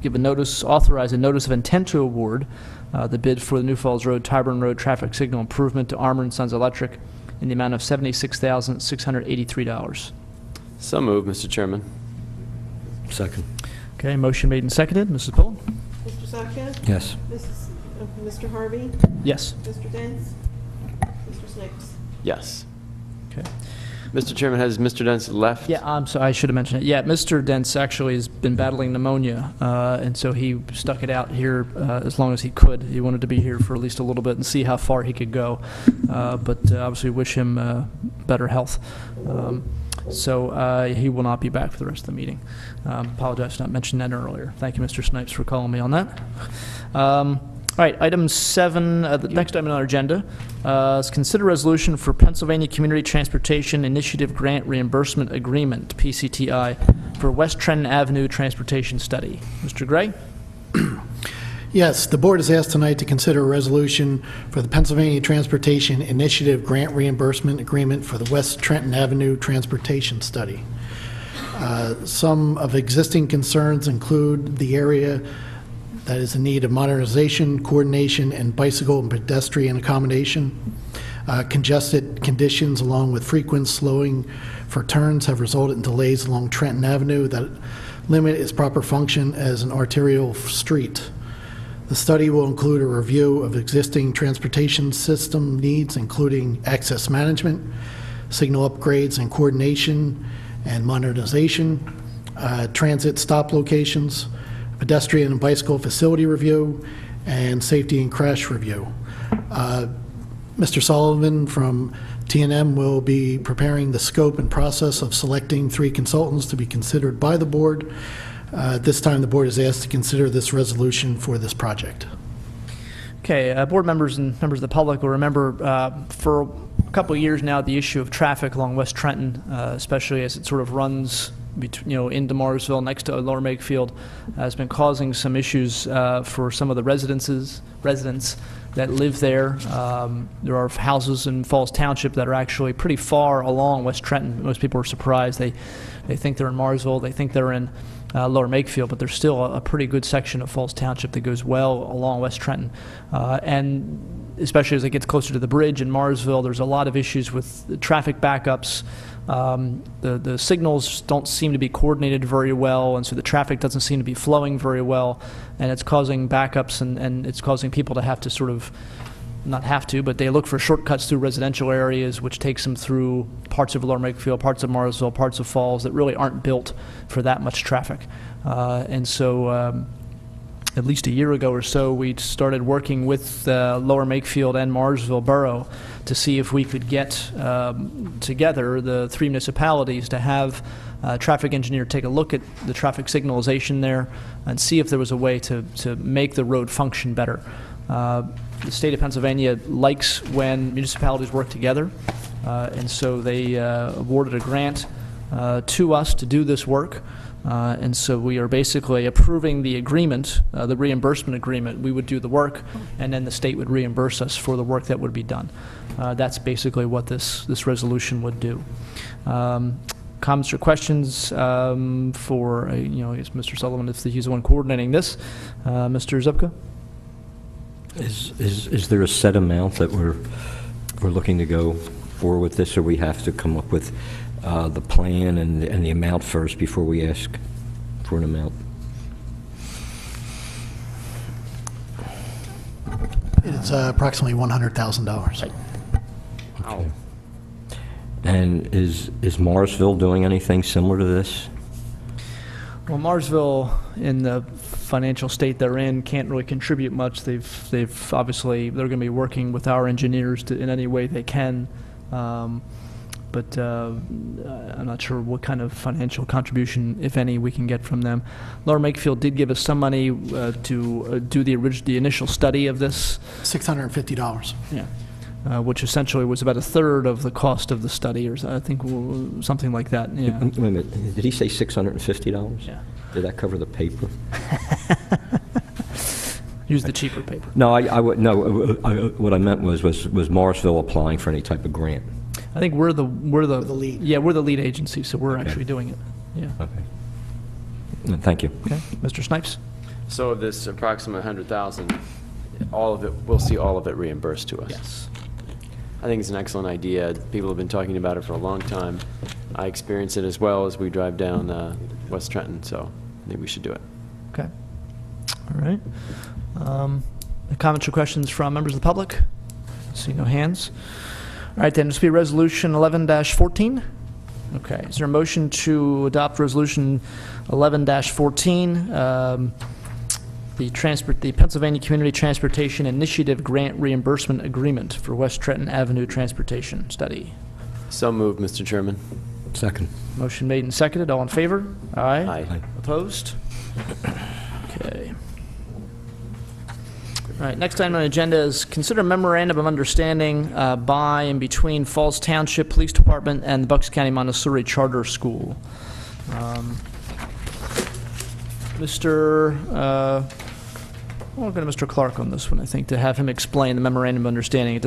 give authorize a notice of intent to award the bid for the New Falls Road, Tyburn Road traffic signal improvement to Armour & Sons Electric in the amount of $76,683? So moved, Mr. Chairman. Second. Okay, motion made and seconded. Mrs. Pullen? Mr. Zaka? Yes. Mr. Harvey? Yes. Mr. Dents? Mr. Snipes? Yes. Okay. Mr. Chairman, has Mr. Dents left? Yeah, I'm sorry, I should have mentioned it. Yeah, Mr. Dents actually has been battling pneumonia, and so he stuck it out here as long as he could. He wanted to be here for at least a little bit and see how far he could go, but obviously wish him better health. So he will not be back for the rest of the meeting. Apologize for not mentioning that earlier. Thank you, Mr. Snipes, for calling me on that. All right, item 7, the next item on our agenda is consider resolution for Pennsylvania Community Transportation Initiative Grant Reimbursement Agreement, PCTI, for West Trenton Avenue Transportation Study. Mr. Gray? Yes, the board is asked tonight to consider a resolution for the Pennsylvania Transportation Initiative Grant Reimbursement Agreement for the West Trenton Avenue Transportation Study. Some of existing concerns include the area that is in need of modernization, coordination, and bicycle and pedestrian accommodation. Congested conditions along with frequent slowing for turns have resulted in delays along Trenton Avenue that limit its proper function as an arterial street. The study will include a review of existing transportation system needs, including access management, signal upgrades and coordination and modernization, transit stop locations, pedestrian and bicycle facility review, and safety and crash review. Mr. Sullivan from T&M will be preparing the scope and process of selecting 3 consultants to be considered by the board. This time the board is asked to consider this resolution for this project. Okay, board members and members of the public will remember for a couple of years now the issue of traffic along West Trenton, especially as it sort of runs into Marsville next to Lower Makefield, has been causing some issues for some of the residents that live there. There are houses in Falls Township that are actually pretty far along West Trenton. Most people are surprised. They think they're in Marsville, they think they're in Lower Makefield, but there's still a pretty good section of Falls Township that goes well along West Trenton. And especially as it gets closer to the bridge in Marsville, there's a lot of issues with the traffic backups. The signals don't seem to be coordinated very well, and so the traffic doesn't seem to be flowing very well, and it's causing backups, and it's causing people to have to sort of, not have to, but they look for shortcuts through residential areas, which takes them through parts of Lower Makefield, parts of Marsville, parts of Falls that really aren't built for that much traffic. And so at least a year ago or so, we started working with Lower Makefield and Marsville Borough to see if we could get together the 3 municipalities to have a traffic engineer take a look at the traffic signalization there and see if there was a way to make the road function better. The state of Pennsylvania likes when municipalities work together, and so they awarded a grant to us to do this work. And so we are basically approving the agreement, the reimbursement agreement. We would do the work, and then the state would reimburse us for the work that would be done. That's basically what this resolution would do. Comments or questions for, I guess Mr. Sullivan, if he's the one coordinating this. Mr. Zupka? Is there a set amount that we're looking to go for with this, or we have to come up with the plan and the amount first before we ask for an amount? It's approximately $100,000. Okay. And is Morrisville doing anything similar to this? Well, Marsville, in the financial state they're in, can't really contribute much. They've obviously, they're going to be working with our engineers in any way they can, but I'm not sure what kind of financial contribution, if any, we can get from them. Laura Makefield did give us some money to do the initial study of this. $650. Yeah. Which essentially was about a third of the cost of the study, or I think something like that. Yeah. Wait a minute. Did he say $650? Yeah. Did that cover the paper? Use the cheaper paper. No, what I meant was Morrisville applying for any type of grant? I think we're the lead. Yeah, we're the lead agency, so we're actually doing it. Yeah. Okay. Thank you. Okay, Mr. Snipes. So of this approximate 100,000, all of it, we'll see all of it reimbursed to us. Yes. I think it's an excellent idea. People have been talking about it for a long time. I experience it as well as we drive down West Trenton, so I think we should do it. Okay. All right. Comments or questions from members of the public? See no hands. All right, then this will be Resolution 11-14. Okay. Is there a motion to adopt Resolution 11-14? The Pennsylvania Community Transportation Initiative Grant Reimbursement Agreement for West Trenton Avenue Transportation Study. So moved, Mr. Chairman. Second. Motion made and seconded. All in favor? Aye. Aye. Opposed? Okay. All right, next item on the agenda is consider memorandum of understanding by and between Falls Township Police Department and the Bucks County Montessori Charter School. We'll go to Mr. Clark on this one, I think, to have him explain the memorandum of understanding. It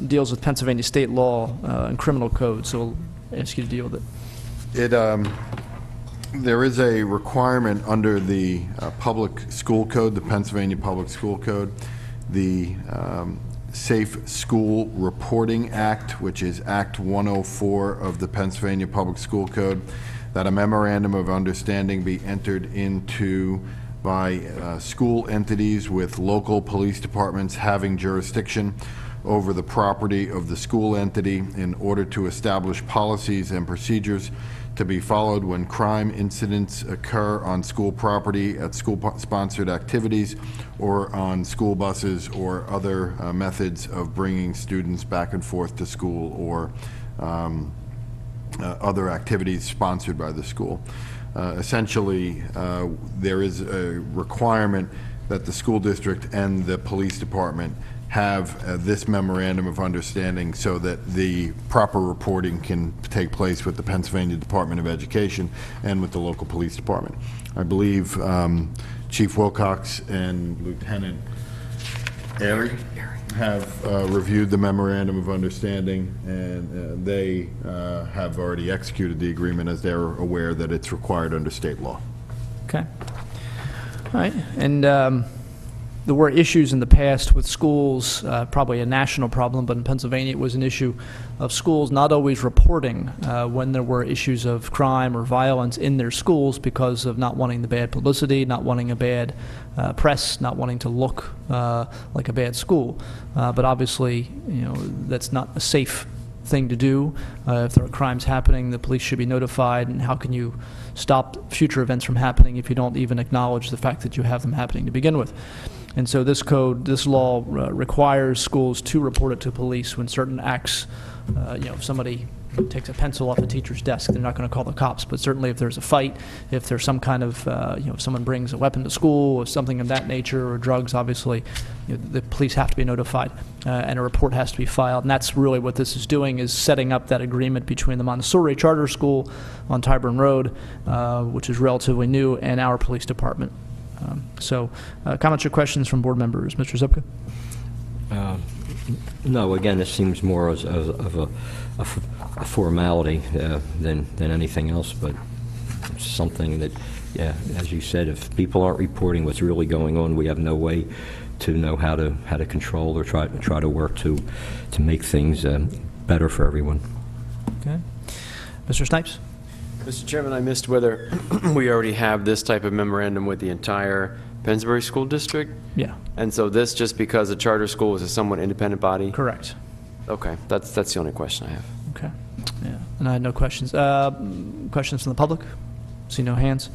deals with Pennsylvania state law and criminal code, so I'll ask you to deal with it. There is a requirement under the public school code, the Pennsylvania Public School Code, the Safe School Reporting Act, which is Act 104 of the Pennsylvania Public School Code, that a memorandum of understanding be entered into by school entities with local police departments having jurisdiction over the property of the school entity in order to establish policies and procedures to be followed when crime incidents occur on school property, at school-sponsored activities, or on school buses, or other methods of bringing students back and forth to school, or other activities sponsored by the school. Essentially, there is a requirement that the school district and the police department have this memorandum of understanding so that the proper reporting can take place with the Pennsylvania Department of Education and with the local police department. I believe Chief Wilcox and Lieutenant Airy have reviewed the memorandum of understanding, and they have already executed the agreement as they're aware that it's required under state law. Okay. All right. And there were issues in the past with schools, probably a national problem, but in Pennsylvania it was an issue of schools not always reporting when there were issues of crime or violence in their schools because of not wanting the bad publicity, not wanting a bad press, not wanting to look like a bad school. But obviously, that's not a safe thing to do. If there are crimes happening, the police should be notified, and how can you stop future events from happening if you don't even acknowledge the fact that you have them happening to begin with? And so this law requires schools to report it to police when certain acts, if somebody takes a pencil off a teacher's desk, they're not going to call the cops. But certainly if there's a fight, if there's some kind of, if someone brings a weapon to school or something of that nature, or drugs, obviously, the police have to be notified, and a report has to be filed. And that's really what this is doing, is setting up that agreement between the Montessori Charter School on Tyburn Road, which is relatively new, and our police department. Comments or questions from board members? Mr. Zupka? No, again, this seems more of a formality than anything else, but it's something that, yeah, as you said, if people aren't reporting what's really going on, we have no way to know how to control or try to work to make things better for everyone. Okay. Mr. Snipes? Mr. Chairman, I missed whether we already have this type of memorandum with the entire Pennsbury School District? Yeah. And so this, just because the charter school is a somewhat independent body? Correct. Okay, that's the only question I have. Okay. Yeah. And I had no questions. Questions from the public? See no hands.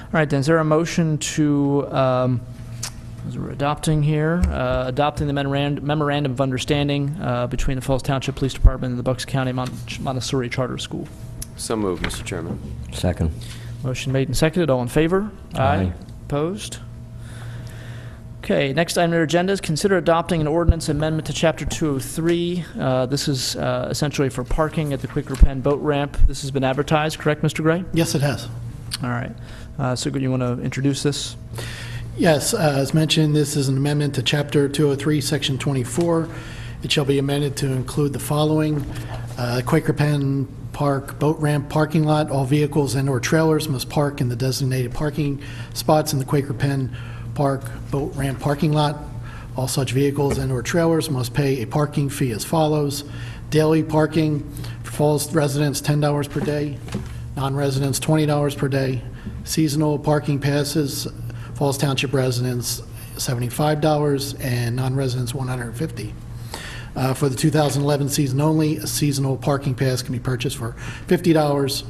All right, then, is there a motion to, as we're adopting here, adopting the memorandum of understanding between the Falls Township Police Department and the Bucks County Montessori Charter School? So moved, Mr. Chairman. Second. Motion made and seconded. All in favor? Aye. Opposed? Okay, next item on our agenda is consider adopting an ordinance amendment to Chapter 203. This is essentially for parking at the Quaker Penn boat ramp. This has been advertised, correct, Mr. Gray? Yes, it has. All right. So you want to introduce this? Yes, as mentioned, this is an amendment to Chapter 203, Section 24. It shall be amended to include the following. Quaker Penn Park boat ramp parking lot. All vehicles and/or trailers must park in the designated parking spots in the Quaker Penn Park boat ramp parking lot. All such vehicles and/or trailers must pay a parking fee as follows. Daily parking for Falls residents, $10 per day. Non-residents, $20 per day. Seasonal parking passes, Falls Township residents, $75, and non-residents, $150. For the 2011 season only, a seasonal parking pass can be purchased for $50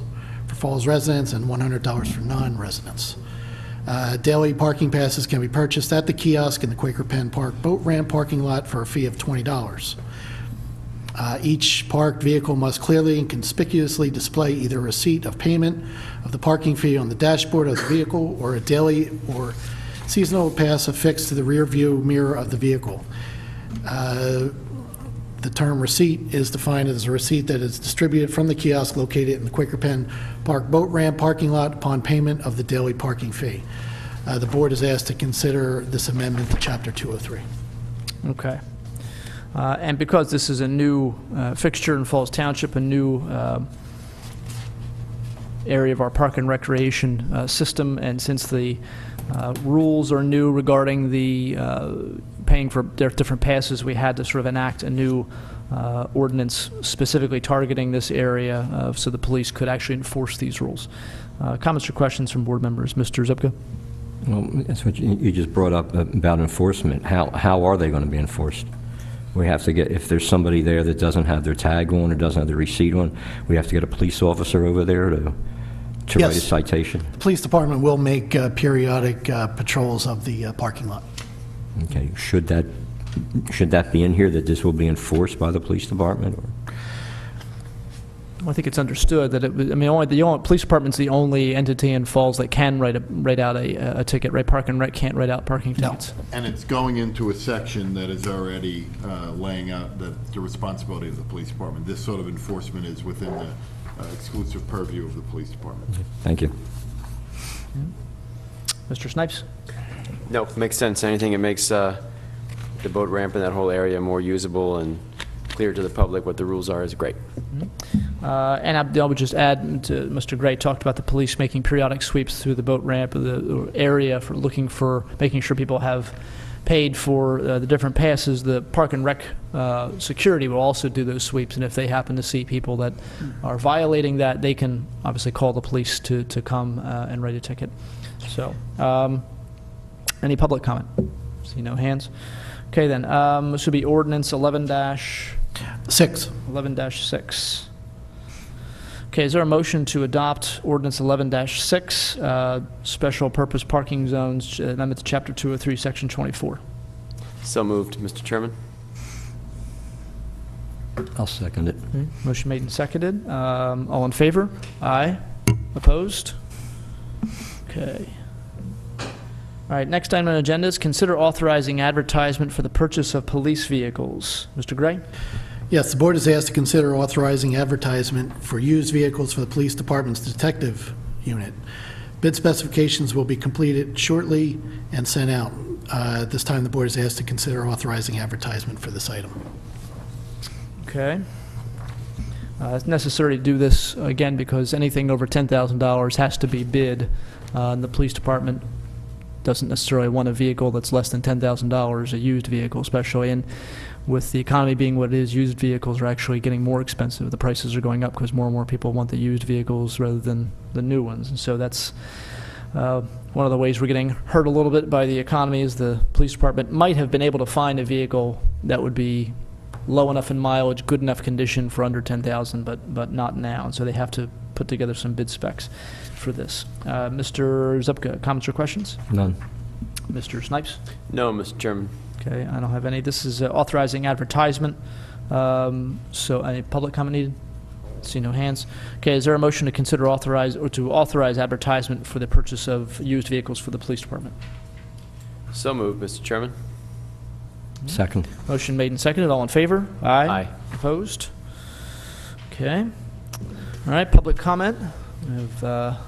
for Falls residents and $100 for non-residents. Daily parking passes can be purchased at the kiosk in the Quaker Penn Park boat ramp parking lot for a fee of $20. Each parked vehicle must clearly and conspicuously display either a receipt of payment of the parking fee on the dashboard of the vehicle or a daily or seasonal pass affixed to the rear view mirror of the vehicle. The term receipt is defined as a receipt that is distributed from the kiosk located in the Quaker Penn Park boat ramp parking lot upon payment of the daily parking fee. The board is asked to consider this amendment to Chapter 203. Okay. And because this is a new fixture in Falls Township, a new area of our park and recreation system, and since the rules are new regarding the paying for different passes, we had to sort of enact a new ordinance specifically targeting this area so the police could actually enforce these rules. Comments or questions from board members? Mr. Zupka? Well, that's what you just brought up about enforcement. How are they going to be enforced? We have to get, if there's somebody there that doesn't have their tag on or doesn't have their receipt on, we have to get a police officer over there to Yes. write a citation? The police department will make periodic patrols of the parking lot. Okay, should that be in here, that this will be enforced by the police department? Or? Well, I think it's understood that it. I mean, the police department's the only entity in Falls that can write out a ticket. Right, Park and Rec can't write out parking tickets. And it's going into a section that is already laying out the responsibility of the police department. This sort of enforcement is within the exclusive purview of the police department. Thank you. Mr. Snipes? No, makes sense. Anything that makes the boat ramp in that whole area more usable and clear to the public what the rules are is great. And I would just add, to Mr. Gray talked about the police making periodic sweeps through the boat ramp, the area for making sure people have paid for the different passes. The Park and Rec security will also do those sweeps, and if they happen to see people that are violating that, they can obviously call the police to come and write a ticket. So, any public comment? See no hands. Okay then, this would be ordinance 11-6. 11-6. Okay, is there a motion to adopt ordinance 11-6, special purpose parking zones, amendment to Chapter 203, Section 24? So moved, Mr. Chairman. I'll second it. Okay. Motion made and seconded. All in favor? Aye. Opposed? Okay. All right, next item on the agenda is consider authorizing advertisement for the purchase of police vehicles. Mr. Gray? Yes, the board is asked to consider authorizing advertisement for used vehicles for the police department's detective unit. Bid specifications will be completed shortly and sent out. At this time, the board is asked to consider authorizing advertisement for this item. Okay. It's necessary to do this, again, because anything over $10,000 has to be bid. And the police department doesn't necessarily want a vehicle that's less than $10,000, a used vehicle especially. And with the economy being what it is, used vehicles are actually getting more expensive. The prices are going up because more and more people want the used vehicles rather than the new ones. And so that's one of the ways we're getting hurt a little bit by the economy is the police department might have been able to find a vehicle that would be low enough in mileage, good enough condition for under $10,000, but not now. And so they have to put together some bid specs for this. Mr. Zupka, comments or questions? None. Mr. Snipes? No, Mr. Chairman. Okay, I don't have any. This is authorizing advertisement. So any public comment needed? See no hands. Okay, is there a motion to consider authorize advertisement for the purchase of used vehicles for the police department? So moved, Mr. Chairman. Second. Motion made and seconded. All in favor? Aye. Aye. Opposed? Okay. All right, public comment. We have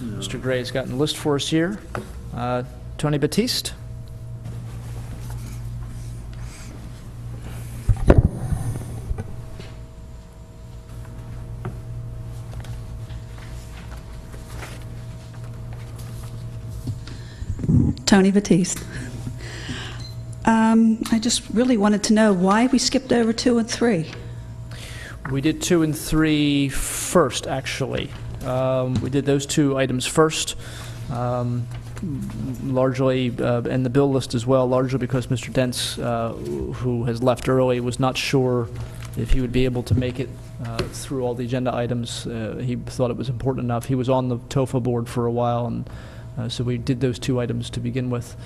Mr. Gray's gotten a list for us here. Tony Batiste? Tony Batiste. I just really wanted to know why we skipped over 2 and 3. We did 2 and 3 first, actually. We did those 2 items first, largely, and the bill list as well, largely because Mr. Dents, who has left early, was not sure if he would be able to make it through all the agenda items. He thought it was important enough. He was on the TOFA board for a while, and so we did those 2 items to begin with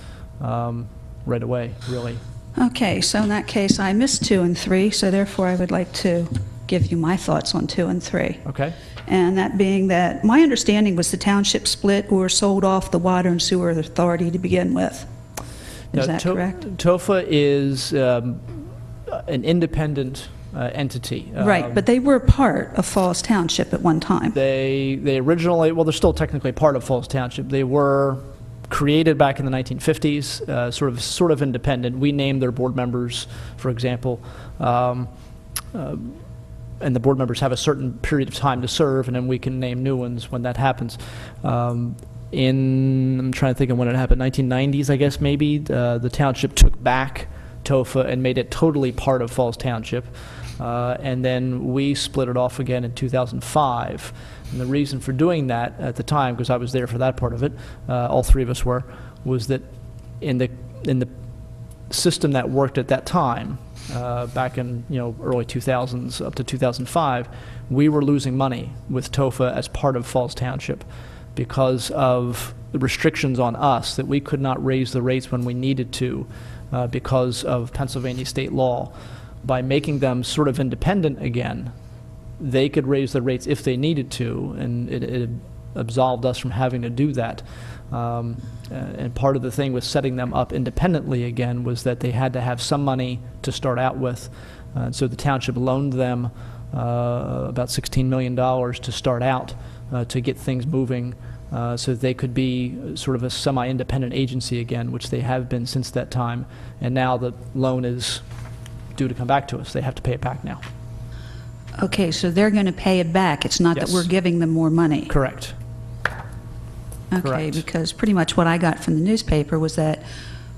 right away, really. Okay, so in that case, I missed 2 and 3, so therefore I would like to give you my thoughts on 2 and 3. Okay. And that being that my understanding was the township split or sold off the water and sewer authority to begin with. Is that correct? TOFA is an independent entity. Right, but they were part of Falls Township at one time. They originally, well, they're still technically part of Falls Township. They were created back in the 1950s, sort of independent. We named their board members, for example, and the board members have a certain period of time to serve, and then we can name new ones when that happens. I'm trying to think of when it happened, 1990s, I guess, maybe. The township took back TOFA and made it totally part of Falls Township. And then we split it off again in 2005. And the reason for doing that at the time, because I was there for that part of it, all 3 of us were, was that in the system that worked at that time, back in early 2000s up to 2005, we were losing money with TOFA as part of Falls Township because of the restrictions on us that we could not raise the rates when we needed to because of Pennsylvania state law. By making them sort of independent again, they could raise the rates if they needed to, and it absolved us from having to do that. And part of the thing with setting them up independently again was that they had to have some money to start out with. So the township loaned them about $16 million to start out to get things moving so that they could be sort of a semi-independent agency again, which they have been since that time. And now the loan is due to come back to us. They have to pay it back now. Okay, so they're going to pay it back. It's not Yes. that we're giving them more money. Correct. Okay, Correct. because pretty much what I got from the newspaper was that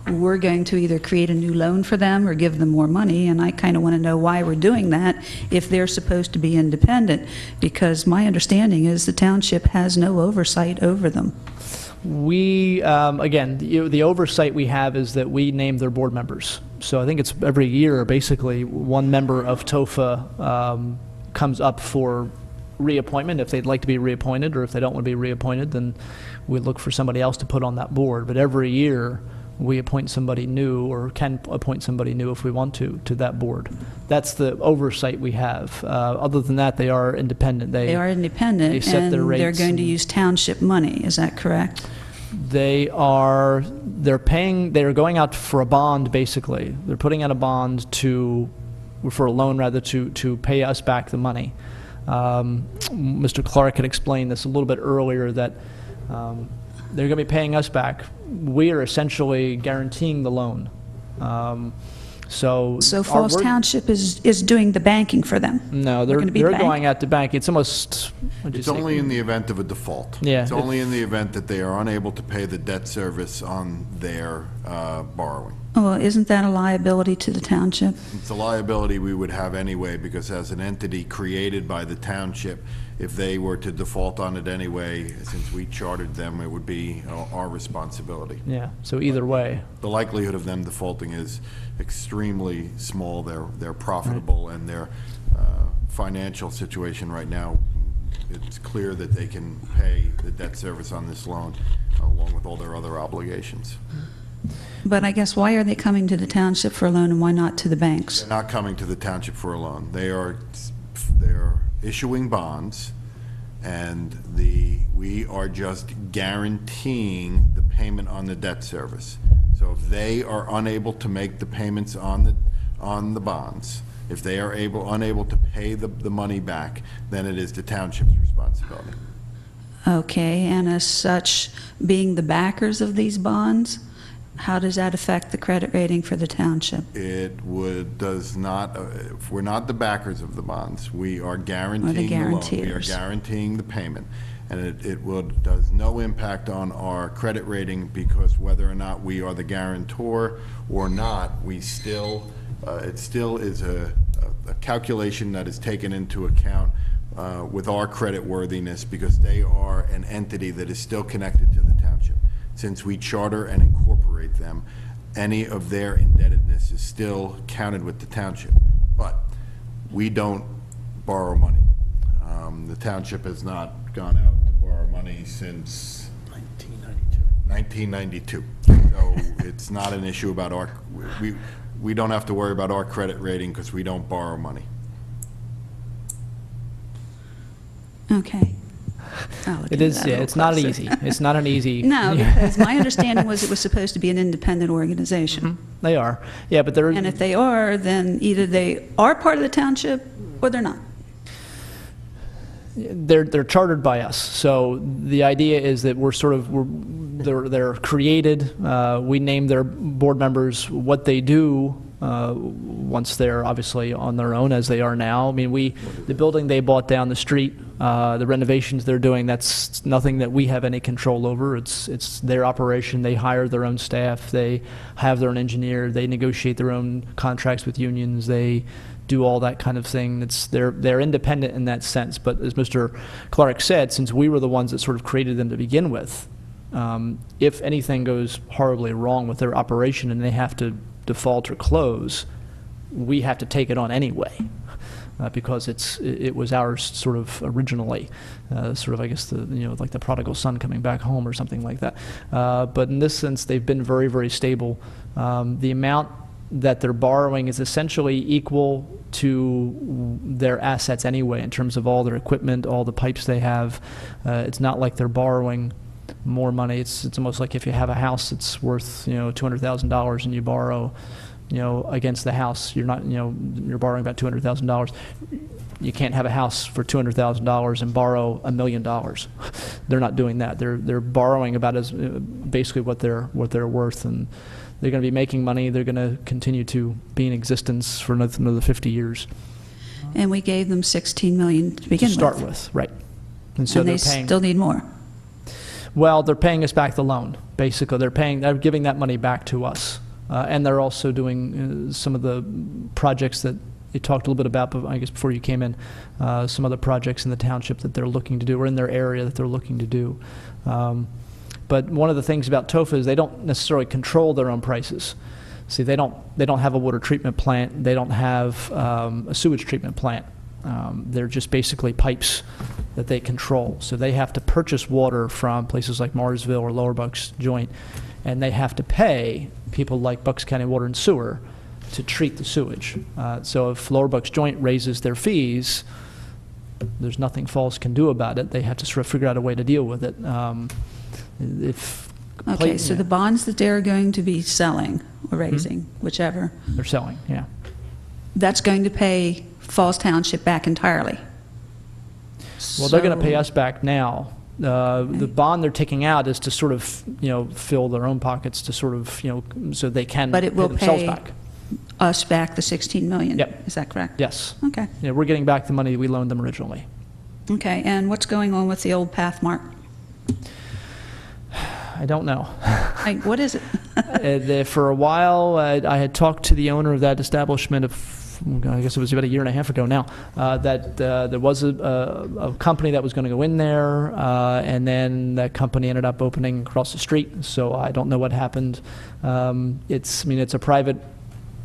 we're going to either create a new loan for them or give them more money, and I kind of want to know why we're doing that if they're supposed to be independent, because my understanding is the township has no oversight over them. We, again, the oversight we have is that we name their board members. So I think it's every year, basically, one member of TOFA comes up for reappointment if they'd like to be reappointed, or if they don't want to be reappointed, then we look for somebody else to put on that board. But every year, we appoint somebody new, or can appoint somebody new if we want to that board. That's the oversight we have. Other than that, they are independent. They are independent, they set and their rates they're going to and- use township money, is that correct? They're going out for a bond, basically. They're putting out a bond for a loan, rather, to pay us back the money. Mr. Clark had explained this a little bit earlier, that they're going to be paying us back. We are essentially guaranteeing the loan. So Falls Township is doing the banking for them? No, They're they're gonna be the bank? going out to bank. It's almost, what'd you It's say? only in the event of a default. Yeah, It's only in the event that they are unable to pay the debt service on their borrowing. Well, isn't that a liability to the township? It's a liability we would have anyway, because as an entity created by the township, if they were to default on it anyway, since we chartered them, it would be our responsibility. Yeah, so either way. The likelihood of them defaulting is extremely small. They're profitable, and their financial situation right now, it's clear that they can pay the debt service on this loan, along with all their other obligations. But I guess, why are they coming to the township for a loan and why not to the banks? They're not coming to the township for a loan. They're issuing bonds, and we are just guaranteeing the payment on the debt service. So if they are unable to make the payments on the bonds, if they are unable to pay the money back, then it is the township's responsibility. Okay, and as such, being the backers of these bonds, how does that affect the credit rating for the township? Does not, if we're not the backers of the bonds, we are guaranteeing the loan. We are guarantors. guaranteeing the payment. And it does no impact on our credit rating, because whether or not we are the guarantor or not, it still is a calculation that is taken into account with our credit worthiness, because they are an entity that is still connected to the township. Since we charter and incorporate them, any of their indebtedness is still counted with the township. But we don't borrow money. The township has not gone out to borrow money since 1992. So it's not an issue about we don't have to worry about our credit rating, because we don't borrow money. Okay. It is, yeah, it's not easy. It's not an easy. No, because my understanding was it was supposed to be an independent organization. They are. Yeah, but they're. And if they are, then either they are part of the township or they're not. They're chartered by us. So the idea is that they're created. We name their board members what they do once they're obviously on their own, as they are now. I mean, the building they bought down the street, the renovations they're doing, that's nothing that we have any control over. It's their operation. They hire their own staff. They have their own engineer. They negotiate their own contracts with unions. They do all that kind of thing. They're independent in that sense. But as Mr. Clark said, since we were the ones that sort of created them to begin with, if anything goes horribly wrong with their operation and they have to default or close, we have to take it on anyway, because it was ours sort of originally, sort of, I guess, like the prodigal son coming back home or something like that. But in this sense, they've been very, very stable. The amount that they're borrowing is essentially equal to their assets anyway, in terms of all their equipment, all the pipes they have. It's not like they're borrowing more money. It's almost like if you have a house that's worth $200,000 and you borrow against the house, you're borrowing about $200,000. You can't have a house for $200,000 and borrow $1 million. They're not doing that. They're borrowing about basically what they're worth, and they're going to be making money. They're going to continue to be in existence for another 50 years. And we gave them $16 million to begin with. To start with, right. And so and they they're paying, still need more. Well, they're paying us back the loan. Basically, they're giving that money back to us, and they're also doing some of the projects that you talked a little bit about, but I guess before you came in, some other projects in the township that they're looking to do, or in their area that they're looking to do. But one of the things about TOFA is they don't necessarily control their own prices. See, they don't have a water treatment plant. They don't have a sewage treatment plant. They're just basically pipes that they control. So they have to purchase water from places like Marsville or Lower Bucks Joint, and they have to pay people like Bucks County Water and Sewer to treat the sewage. So if Lower Bucks Joint raises their fees, there's nothing Falls can do about it. They have to sort of figure out a way to deal with it. Okay, so the bonds that they're going to be selling or raising, whichever, They're selling, yeah. that's going to pay Falls Township back entirely. Well, they're going to pay us back now. The bond they're taking out is to sort of, fill their own pockets to sort of, so they can But it will themselves pay back. us back the 16 million? Yep. Is that correct? Yes. Okay. Yeah, we're getting back the money we loaned them originally. Okay, and what's going on with the old Pathmark? I don't know. What is it? For a while, I had talked to the owner of that establishment I guess it was about a year and a half ago now, that there was a company that was going to go in there, and then that company ended up opening across the street, so I don't know what happened. It's a private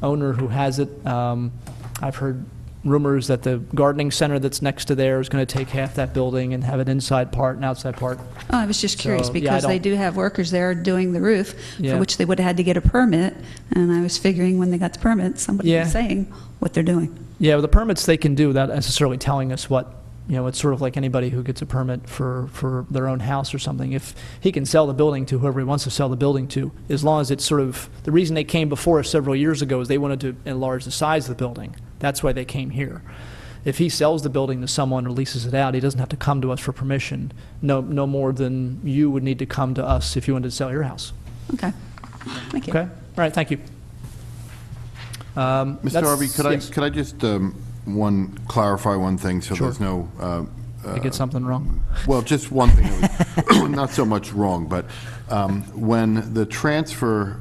owner who has it. I've heard rumors that the gardening center that's next to there is going to take half that building and have an inside part and outside part. Oh, I was just curious, So, yeah, because they do have workers there doing the roof, Yeah. for which they would have had to get a permit, and I was figuring when they got the permit, somebody Yeah. was saying what they're doing. Yeah, well, the permits they can do without necessarily telling us what, it's sort of like anybody who gets a permit for their own house or something. If he can sell the building to whoever he wants to sell the building to, as long as it's sort of, the reason they came before us several years ago is they wanted to enlarge the size of the building. That's why they came here. If he sells the building to someone or leases it out, he doesn't have to come to us for permission, no more than you would need to come to us if you wanted to sell your house. Okay. Thank you. Okay? All right, thank you. Mr. Harvey, could I just clarify one thing so Sure. there's no... Did I get something wrong? Well, just one thing, that was not so much wrong, but when the transfer,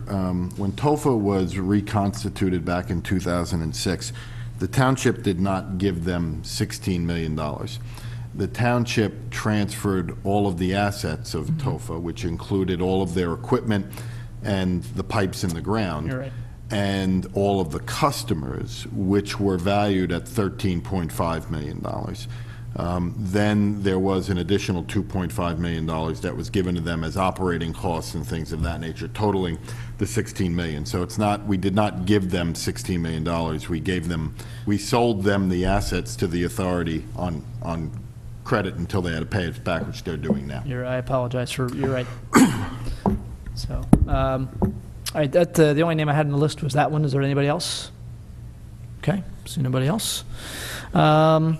when TOFA was reconstituted back in 2006, the township did not give them $16 million. The township transferred all of the assets of TOFA, which included all of their equipment and the pipes in the ground. You're right. And all of the customers, which were valued at $13.5 million. Then there was an additional $2.5 million that was given to them as operating costs and things of that nature, totaling the $16 million. So it's not, we did not give them $16 million. We sold them the assets to the authority on credit until they had to pay it back, which they're doing now. I apologize you're right. So, all right, the only name I had on the list was that one. Is there anybody else? Okay, see nobody else. All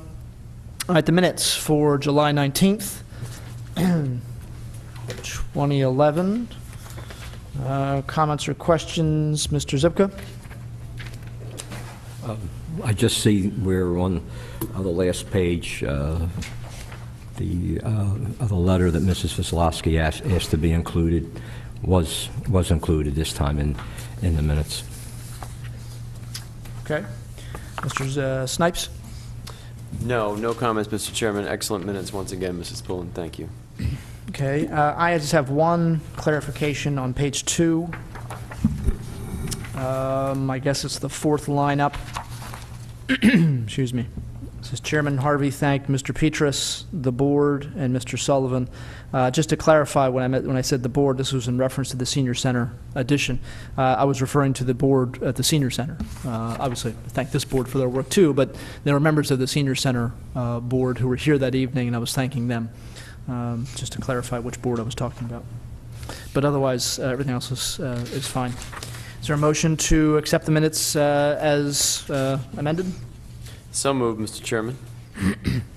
right, the minutes for July 19th, 2011. Comments or questions, Mr. Zipka? I just see we're on the last page, the letter that Mrs. Vasilowski asked to be included was included this time in the minutes. Okay. Mr. Snipes? No comments, Mr. Chairman. Excellent minutes once again, Mrs. Pullen. Thank you. Okay, I just have one clarification on page 2. I guess it's the fourth line up. Excuse me. It says Chairman Harvey thanked Mr. Petrus, the board, and Mr. Sullivan. Just to clarify, when I said the board, this was in reference to the senior center addition. I was referring to the board at the senior center. Obviously, I thank this board for their work too, but there were members of the senior center board who were here that evening, and I was thanking them. Just to clarify which board I was talking about. But otherwise, everything else is fine. Is there a motion to accept the minutes as amended? So moved, Mr. Chairman.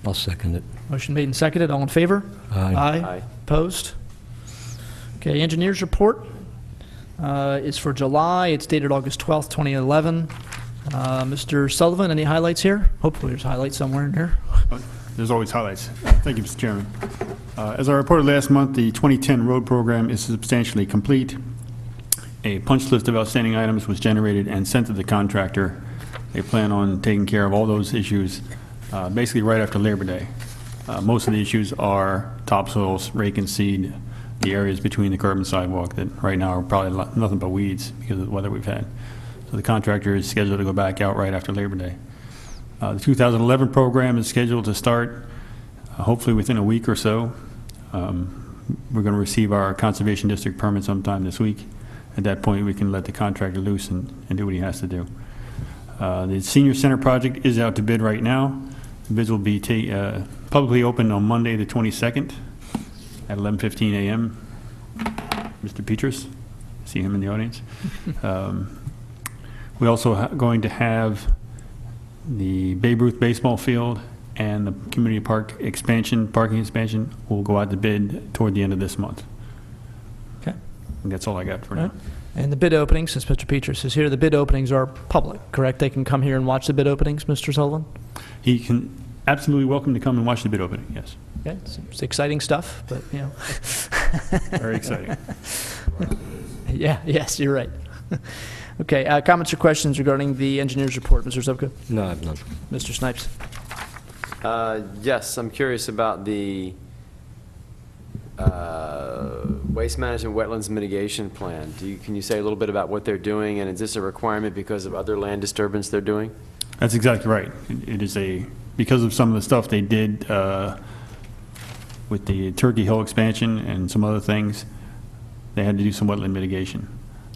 I'll second it. Motion made and seconded. All in favor? Aye. Aye. Opposed? Okay, engineer's report is for July. It's dated August 12th, 2011. Mr. Sullivan, any highlights here? Hopefully there's highlights somewhere in here. There's always highlights. Thank you, Mr. Chairman. As I reported last month, the 2010 road program is substantially complete. A punch list of outstanding items was generated and sent to the contractor. They plan on taking care of all those issues basically right after Labor Day. Most of the issues are topsoils, rake and seed, the areas between the curb and sidewalk that right now are probably nothing but weeds because of the weather we've had. So the contractor is scheduled to go back out right after Labor Day. The 2011 program is scheduled to start hopefully within a week or so. We're going to receive our Conservation District permit sometime this week. At that point, we can let the contractor loose and do what he has to do. The senior center project is out to bid right now. The bids will be publicly open on Monday, the 22nd at 11:15 a.m. Mr. Petrus, see him in the audience. We also going to have the Babe Ruth baseball field and the community park expansion, parking expansion, will go out to bid toward the end of this month. Okay. And that's all I got for now. And the bid openings, since Mr. Petrus is here, the bid openings are public, correct? They can come here and watch the bid openings, Mr. Sullivan? He can absolutely welcome to come and watch the bid opening, yes. Okay, it's exciting stuff, but, you know. Very exciting. Yeah, yes, you're right. Okay, comments or questions regarding the engineer's report, Mr. Zupka? No, I have none. Mr. Snipes? Yes, I'm curious about the waste management wetlands mitigation plan. Can you say a little bit about what they're doing, and is this a requirement because of other land disturbance they're doing? That's exactly right. It is because of some of the stuff they did with the Turkey Hill expansion and some other things, they had to do some wetland mitigation.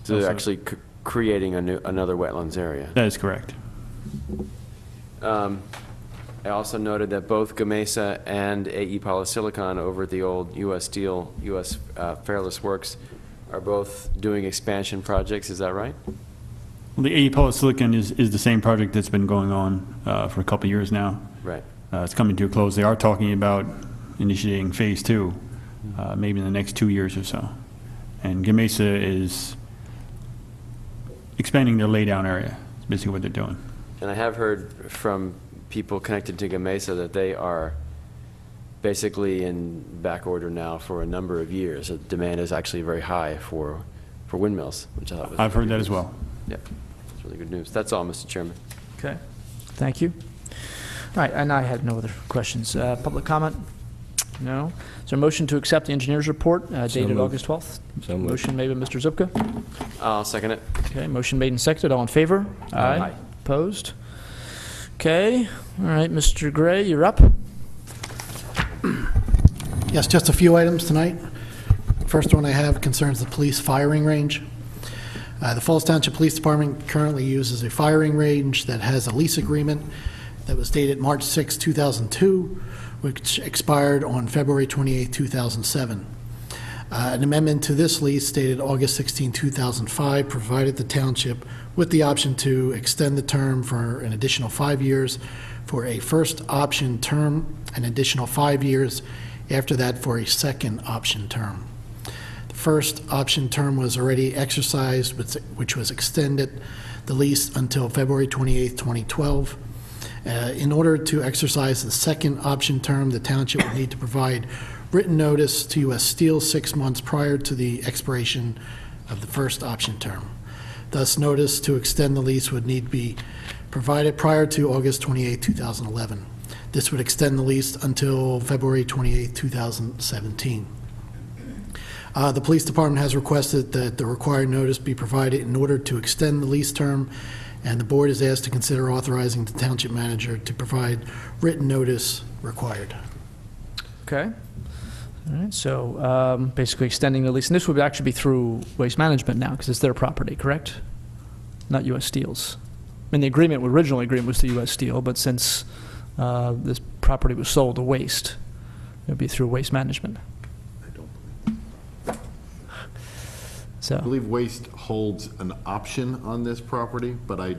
So they're actually creating another wetlands area? That is correct. I also noted that both Gamesa and AE Polysilicon over at the old U.S. Steel, U.S. Fairless Works are both doing expansion projects. Is that right? Well, the AE Polysilicon is the same project that's been going on for a couple of years now. Right. It's coming to a close. They are talking about initiating phase 2, maybe in the next 2 years or so. And Gamesa is expanding their laydown area. That's basically what they're doing. And I have heard from people connected to Gamesa that they are basically in back order now for a number of years. The demand is actually very high for windmills, which I thought was I've heard that as well. Yep, it's really good news. That's all, Mr. Chairman. Okay, thank you. All right, and I had no other questions. Public comment? No. Is there a motion to accept the engineer's report dated moved. August 12th? So moved. Motion made by Mr. Zupka. I'll second it. Okay, motion made and seconded. All in favor? Aye. Opposed? Okay. All right, Mr. Gray, you're up. Yes, just a few items tonight. First one I have concerns the police firing range. The Falls Township Police Department currently uses a firing range that has a lease agreement that was dated March 6, 2002, which expired on February 28, 2007. An amendment to this lease dated August 16, 2005 provided the township with the option to extend the term for an additional 5 years for a first option term, an additional 5 years after that for a second option term. The first option term was already exercised, which was extended the lease until February 28, 2012. In order to exercise the second option term, the township would need to provide written notice to U.S. Steel 6 months prior to the expiration of the first option term. Thus, notice to extend the lease would need to be provided prior to August 28, 2011. This would extend the lease until February 28, 2017. The police department has requested that the required notice be provided in order to extend the lease term, and the board is asked to consider authorizing the township manager to provide written notice required. Okay. All right, so basically extending the lease, and this would actually be through Waste Management now, because it's their property, correct? Not U.S. Steel's. I mean, the original agreement was to U.S. Steel, but since this property was sold to Waste, it would be through Waste Management. So. I believe Waste holds an option on this property, but I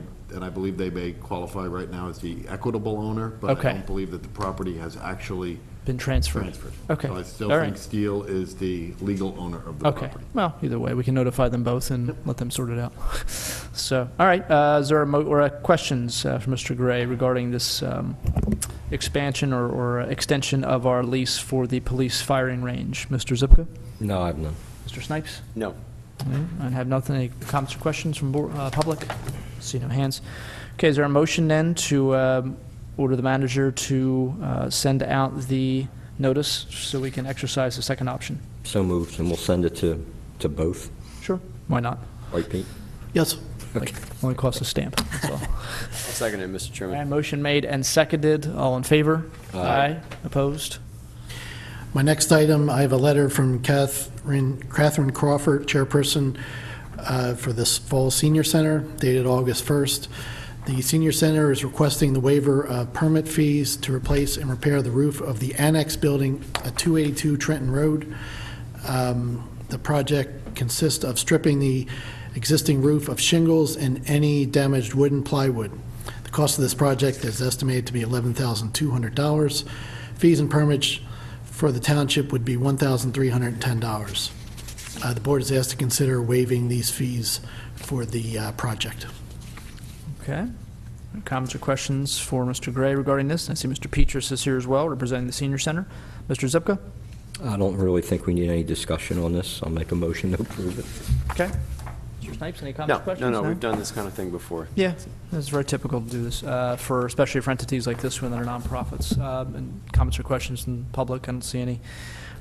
believe they may qualify right now as the equitable owner, but Okay. I don't believe that the property has actually Been transferred. Okay. So I still All think right. Steel is the legal owner of the Okay. property. Well, either way, we can notify them both and let them sort it out. So, all right. Is there questions for Mr. Gray regarding this expansion or extension of our lease for the police firing range? Mr. Zupka? No, I have none. Mr. Snipes? No. I have nothing. Any comments or questions from public? See no hands. Okay, is there a motion then to order the manager to send out the notice so we can exercise the second option? So moved, and we'll send it to both. Sure. Why not? Right, Pete? Yes. Like, only costs a stamp, that's all. I'll second it, Mr. Chairman. All right, motion made and seconded. All in favor? Aye. Opposed? My next item, I have a letter from Catherine Crawford, chairperson for this fall senior center dated August 1st. The senior center is requesting the waiver of permit fees to replace and repair the roof of the annex building at 282 Trenton Road. The project consists of stripping the existing roof of shingles and any damaged wood and plywood. The cost of this project is estimated to be $11,200. Fees and permits for the township would be $1,310. The board is asked to consider waiving these fees for the project. Okay. Comments or questions for Mr. Gray regarding this? I see Mr. Petrus is here as well, representing the senior center. Mr. Zipka? I don't really think we need any discussion on this. I'll make a motion to approve it. Okay. Mr. Snipes, any comments or questions? No, we've done this kind of thing before. Yeah, it's very typical to do this, especially for entities like this one that are nonprofits. And comments or questions from the public, I don't see any.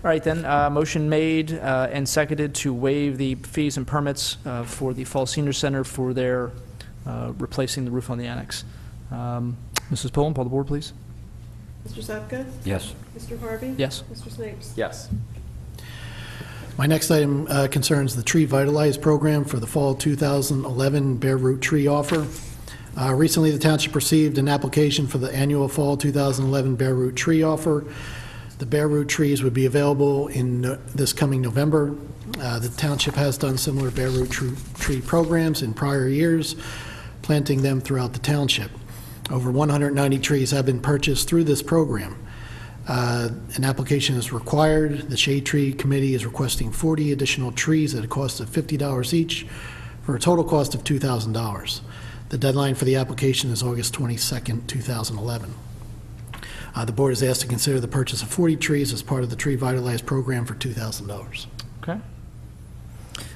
All right, then, motion made and seconded to waive the fees and permits for the Fall Senior Center for their replacing the roof on the annex. Mrs. Pullen, poll the board, please. Mr. Zepka? Yes. Mr. Harvey? Yes. Mr. Snipes? Yes. My next item concerns the Tree Vitalize program for the fall 2011 bare root tree offer. Recently, the township received an application for the annual fall 2011 bare root tree offer. The bare root trees would be available in this coming November. The township has done similar bare root tree programs in prior years, planting them throughout the township. Over 190 trees have been purchased through this program. An application is required. The Shade Tree Committee is requesting 40 additional trees at a cost of $50 each for a total cost of $2,000. The deadline for the application is August 22nd, 2011. The board is asked to consider the purchase of 40 trees as part of the Tree Vitalize program for $2,000. Okay. All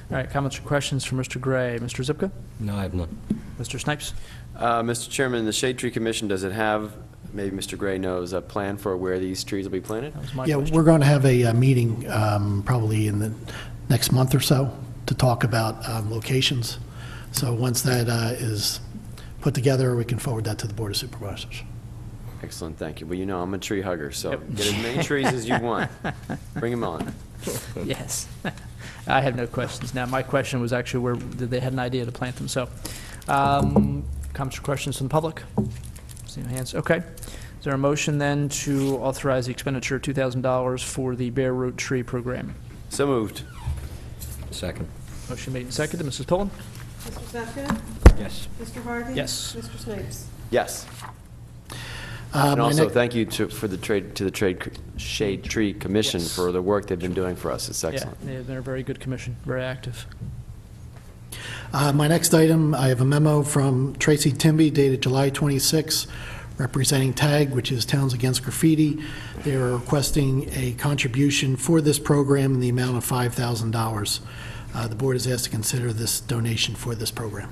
right, comments or questions for Mr. Gray? Mr. Zipka? No, I have none. Mr. Snipes? Mr. Chairman, the Shade Tree Commission, does it have, maybe Mr. Gray knows, a plan for where these trees will be planted? That was my Yeah, question. we're going to have a meeting probably in the next month or so to talk about locations. So once that is put together, we can forward that to the Board of Supervisors. Excellent, thank you. Well, you know, I'm a tree hugger, so Yep. get as many trees as you want. Bring them on. Yes. I have no questions. Now, my question was actually where did they had an idea to plant them. So, comments or questions from the public? See no hands. Okay. Is there a motion then to authorize the expenditure of $2,000 for the bare root tree program? So moved. Second. Motion made and seconded. Mrs. Pullen? Mr. Zepka? Yes. Mr. Harvey? Yes. Mr. Snipes? Yes. And also, next- thank you to the Shade Tree Commission Yes. for the work they've been doing for us. It's excellent. Yeah, they've been a very good commission, very active. My next item, I have a memo from Tracy Timby dated July 26, representing TAG, which is Towns Against Graffiti. They are requesting a contribution for this program in the amount of $5,000. The board is asked to consider this donation for this program.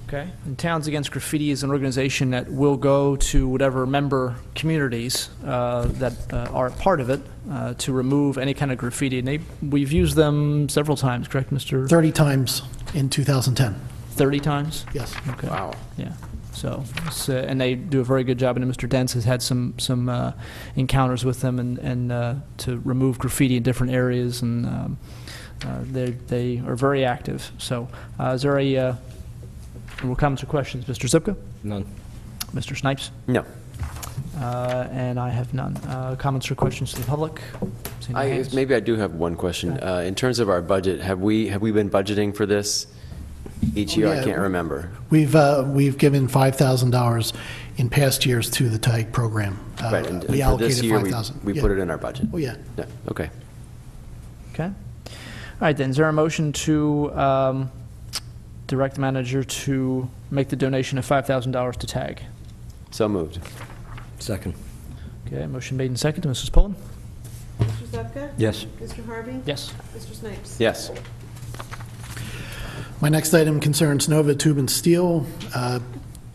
Okay. And Towns Against Graffiti is an organization that will go to whatever member communities that are part of it to remove any kind of graffiti. And we've used them several times, correct, Mr.? 30 times in 2010. 30 times? Yes. Okay. Wow. Yeah. So, and they do a very good job. And Mr. Dents has had some encounters with them and to remove graffiti in different areas, and they are very active. So, is there a comments or questions? Mr. Zipka? None. Mr. Snipes? No. And I have none. Comments or questions to the public? See no hands? Maybe I do have one question. In terms of our budget, have we been budgeting for this each year? I Yeah. can't remember. We've given $5,000 in past years to the TAG program. Right, and We for this allocated year, $5,000. we Yeah. put it in our budget. Oh, yeah. Yeah, okay. Okay. All right, then. Is there a motion to direct the manager to make the donation of $5,000 to TAG? So moved. Second. Okay, motion made and seconded. Mrs. Pullen? Mr. Zepka? Yes. Mr. Harvey? Yes. Mr. Snipes? Yes. My next item concerns Nova Tube and Steel.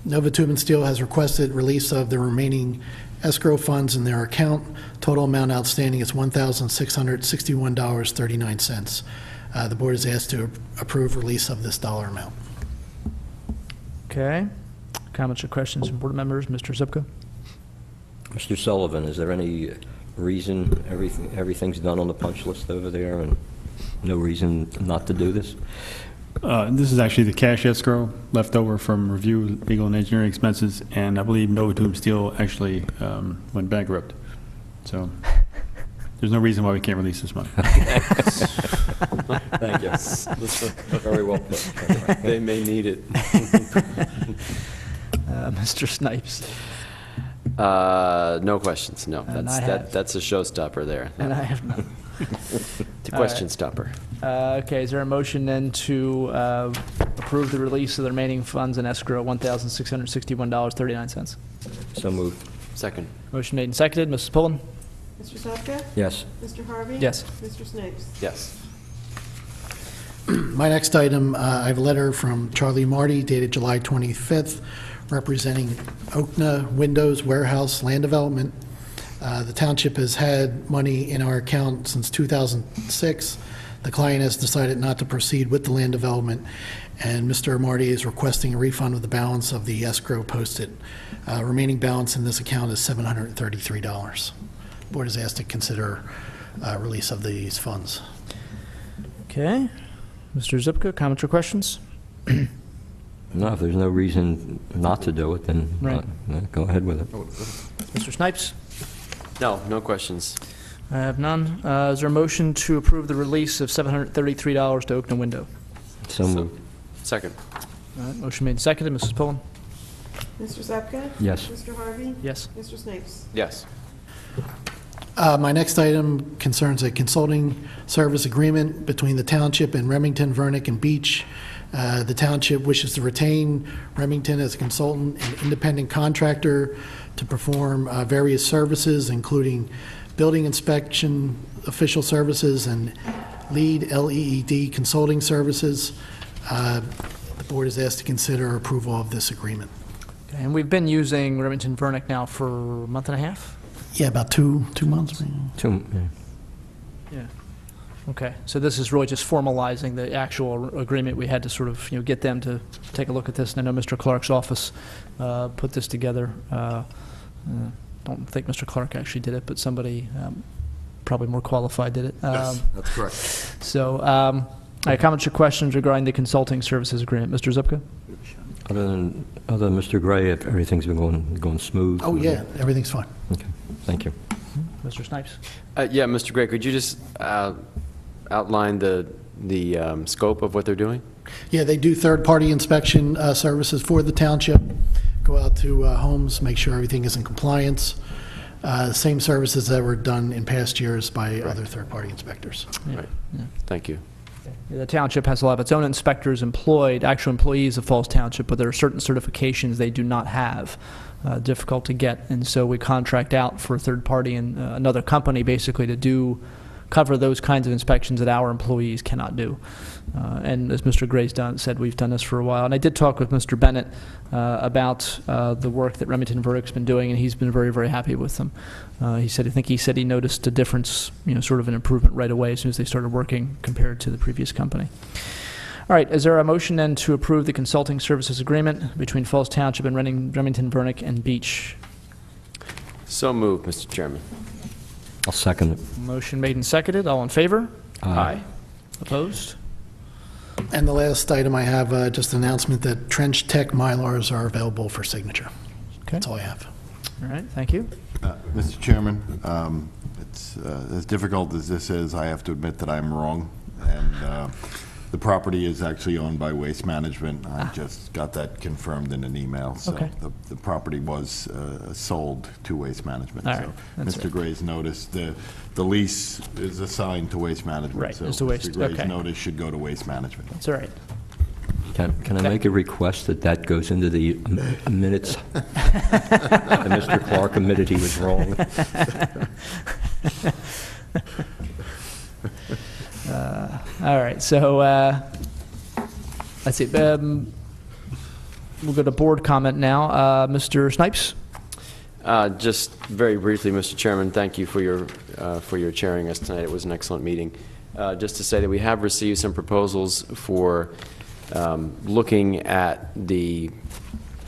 Nova Tube and Steel has requested release of the remaining escrow funds in their account. Total amount outstanding is $1,661.39. The board is asked to approve release of this dollar amount. Okay. Comments or questions from board members? Mr. Zipka? Mr. Sullivan, is there any reason everything's done on the punch list over there and no reason not to do this? This is actually the cash escrow left over from review, legal and engineering expenses, and I believe Novatum Steel actually went bankrupt. So there's no reason why we can't release this money. Thank you. Very well put. They may need it. Mr. Snipes. No questions, no. And That's a showstopper there. And I have none. The question stopper. Okay, is there a motion then to approve the release of the remaining funds in escrow, $1,661.39? So moved. Second. Motion made and seconded. Mrs. Pullen? Mr. Zupka? Yes. Mr. Harvey? Yes. Mr. Snipes? Yes. My next item, I have a letter from Charlie Marty dated July 25th, representing Okna Windows Warehouse Land Development. The township has had money in our account since 2006. The client has decided not to proceed with the land development, and Mr. Marty is requesting a refund of the balance of the escrow posted. Remaining balance in this account is $733. Board is asked to consider release of these funds. Okay. Mr. Zupka, comments or questions? No, if there's no reason not to do it, then Right. Go ahead with it. Mr. Snipes? No questions. I have none. Is there a motion to approve the release of $733 to Oakland Window? So moved. Second. All right, motion made and seconded. Mrs. Pullen? Mr. Zupka? Yes. Mr. Harvey? Yes. Mr. Snipes? Yes. My next item concerns a consulting service agreement between the township and Remington, Vernick, and Beach. The township wishes to retain Remington as a consultant and independent contractor to perform various services, including building inspection, official services, and lead LEED consulting services. The board is asked to consider approval of this agreement. Okay, and we've been using Remington Vernick now for a month and a half? Yeah, about two months. Maybe. Yeah. Okay, so this is really just formalizing the actual agreement. We had to sort of, get them to take a look at this, and I know Mr. Clark's office put this together. Don't think Mr. Clark actually did it, but somebody probably more qualified did it. Yes, that's correct. So, comments or questions regarding the consulting services agreement? Mr. Zupka? Other than Mr. Gray, if everything's been going smooth? Oh, yeah, everything's fine. Okay, thank you. Mr. Snipes? Yeah, Mr. Gray, could you just outline the scope of what they're doing? Yeah, they do third-party inspection services for the township, go out to homes, make sure everything is in compliance. Same services that were done in past years by other third-party inspectors. Yeah. Right. Yeah. Thank you. The township has a lot of its own inspectors employed, actual employees of Falls Township, but there are certain certifications they do not have, difficult to get, and so we contract out for a third party and another company basically to cover those kinds of inspections that our employees cannot do. And as Mr. Gray's said, we've done this for a while. And I did talk with Mr. Bennett about the work that Remington Vernick's been doing, and he's been very, very happy with them. He said he noticed a difference, sort of an improvement right away as soon as they started working compared to the previous company. All right, is there a motion then to approve the consulting services agreement between Falls Township and Remington Vernick and Beach? So moved, Mr. Chairman. I'll second it. Motion made and seconded. All in favor? Aye. Opposed? And the last item I have, just an announcement that Trench Tech Mylars are available for signature. Okay. That's all I have. All right, thank you. Mr. Chairman, it's as difficult as this is, I have to admit that I'm wrong, and the property is actually owned by Waste Management. I just got that confirmed in an email. So Okay. the property was sold to Waste Management. All So right, that's Mr. right. Gray's notice, the lease is assigned to Waste Management. Right, So it's to Waste, Mr. Gray's okay. notice should go to Waste Management. That's all right. Can I make a request that goes into the minutes? That Mr. Clark admitted he was wrong. All right, so let's see. We'll go to board comment now. Mr. Snipes? Just very briefly, Mr. Chairman, thank you for your chairing us tonight. It was an excellent meeting. Just to say that we have received some proposals for looking at the,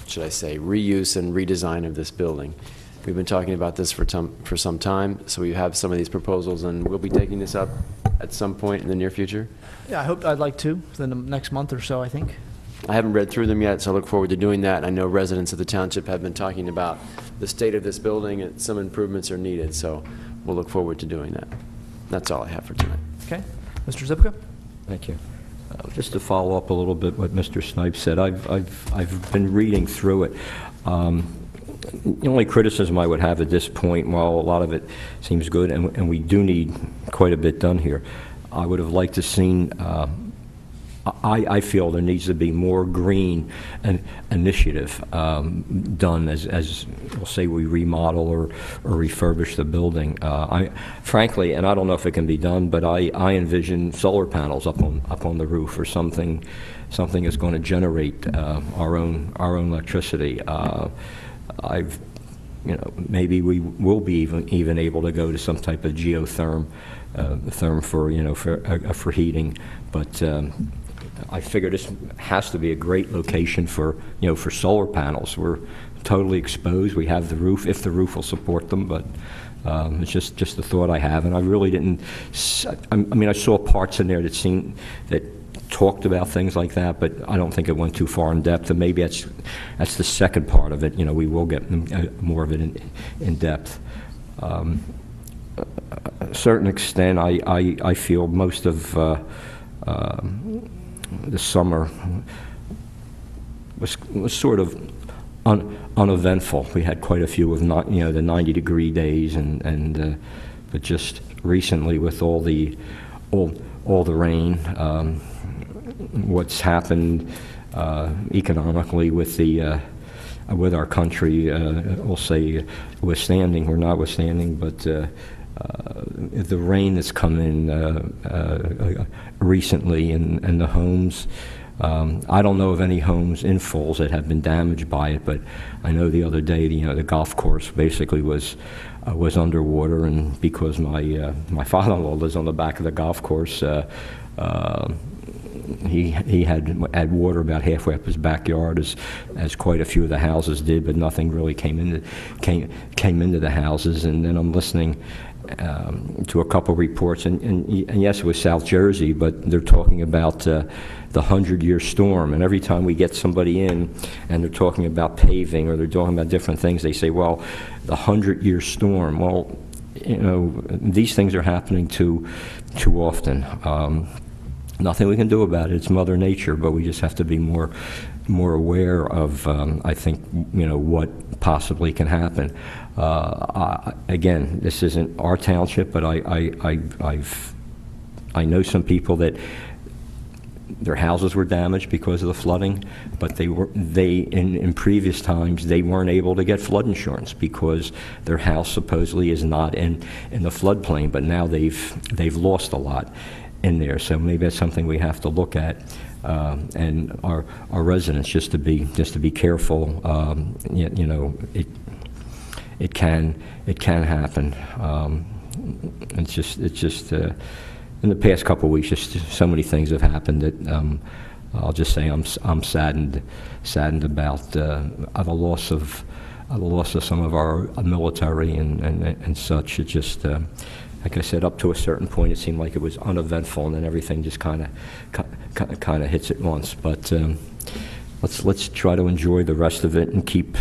should I say, reuse and redesign of this building. We've been talking about this for some time, so we have some of these proposals, and we'll be taking this up at some point in the near future? Yeah, I'd like to, within the next month or so, I think. I haven't read through them yet, so I look forward to doing that. I know residents of the township have been talking about the state of this building, and some improvements are needed, so we'll look forward to doing that. That's all I have for tonight. Okay. Mr. Zipka? Thank you. Just to follow up a little bit what Mr. Snipes said, I've been reading through it. The only criticism I would have at this point, while a lot of it seems good, and we do need quite a bit done here, I would have liked to seen, I feel there needs to be more green initiative done as we'll say we remodel or refurbish the building. Frankly, and I don't know if it can be done, but I envision solar panels up on the roof or something that's going to generate our own electricity. Maybe we will be even able to go to some type of geotherm for heating, but I figure this has to be a great location for solar panels. We're totally exposed. We have the roof, if the roof will support them, but it's just a thought I have, and I really didn't. I mean, I saw parts in there that talked about things like that, but I don't think it went too far in depth, and maybe that's the second part of it. We will get more of it in depth. A certain extent, I feel most of the summer was sort of uneventful. We had quite a few of the 90-degree days, but just recently with all the rain, what's happened economically with our country, we'll say withstanding or not withstanding, but the rain that's come in recently and the homes. I don't know of any homes in Falls that have been damaged by it, but I know the other day, the golf course basically was underwater, and because my father-in-law lives on the back of the golf course, he had water about halfway up his backyard, as quite a few of the houses did, but nothing really came into the houses. And then I'm listening to a couple reports, and yes, it was South Jersey, but they're talking about the 100-year storm. And every time we get somebody in and they're talking about paving or they're talking about different things, they say, well, the 100-year storm. Well, these things are happening too often. Nothing we can do about it. It's Mother Nature, but we just have to be more aware of, I think, what possibly can happen. Again, this isn't our township, but I know some people that their houses were damaged because of the flooding, but in previous times they weren't able to get flood insurance because their house supposedly is not in the floodplain, but now they've lost a lot in there. So maybe that's something we have to look at, and our residents just to be careful. It can happen. It's just in the past couple of weeks, just so many things have happened that I'll just say I'm saddened about the loss of some of our military and such. It just like I said, up to a certain point, it seemed like it was uneventful, and then everything just kind of hits at once. But let's try to enjoy the rest of it and keep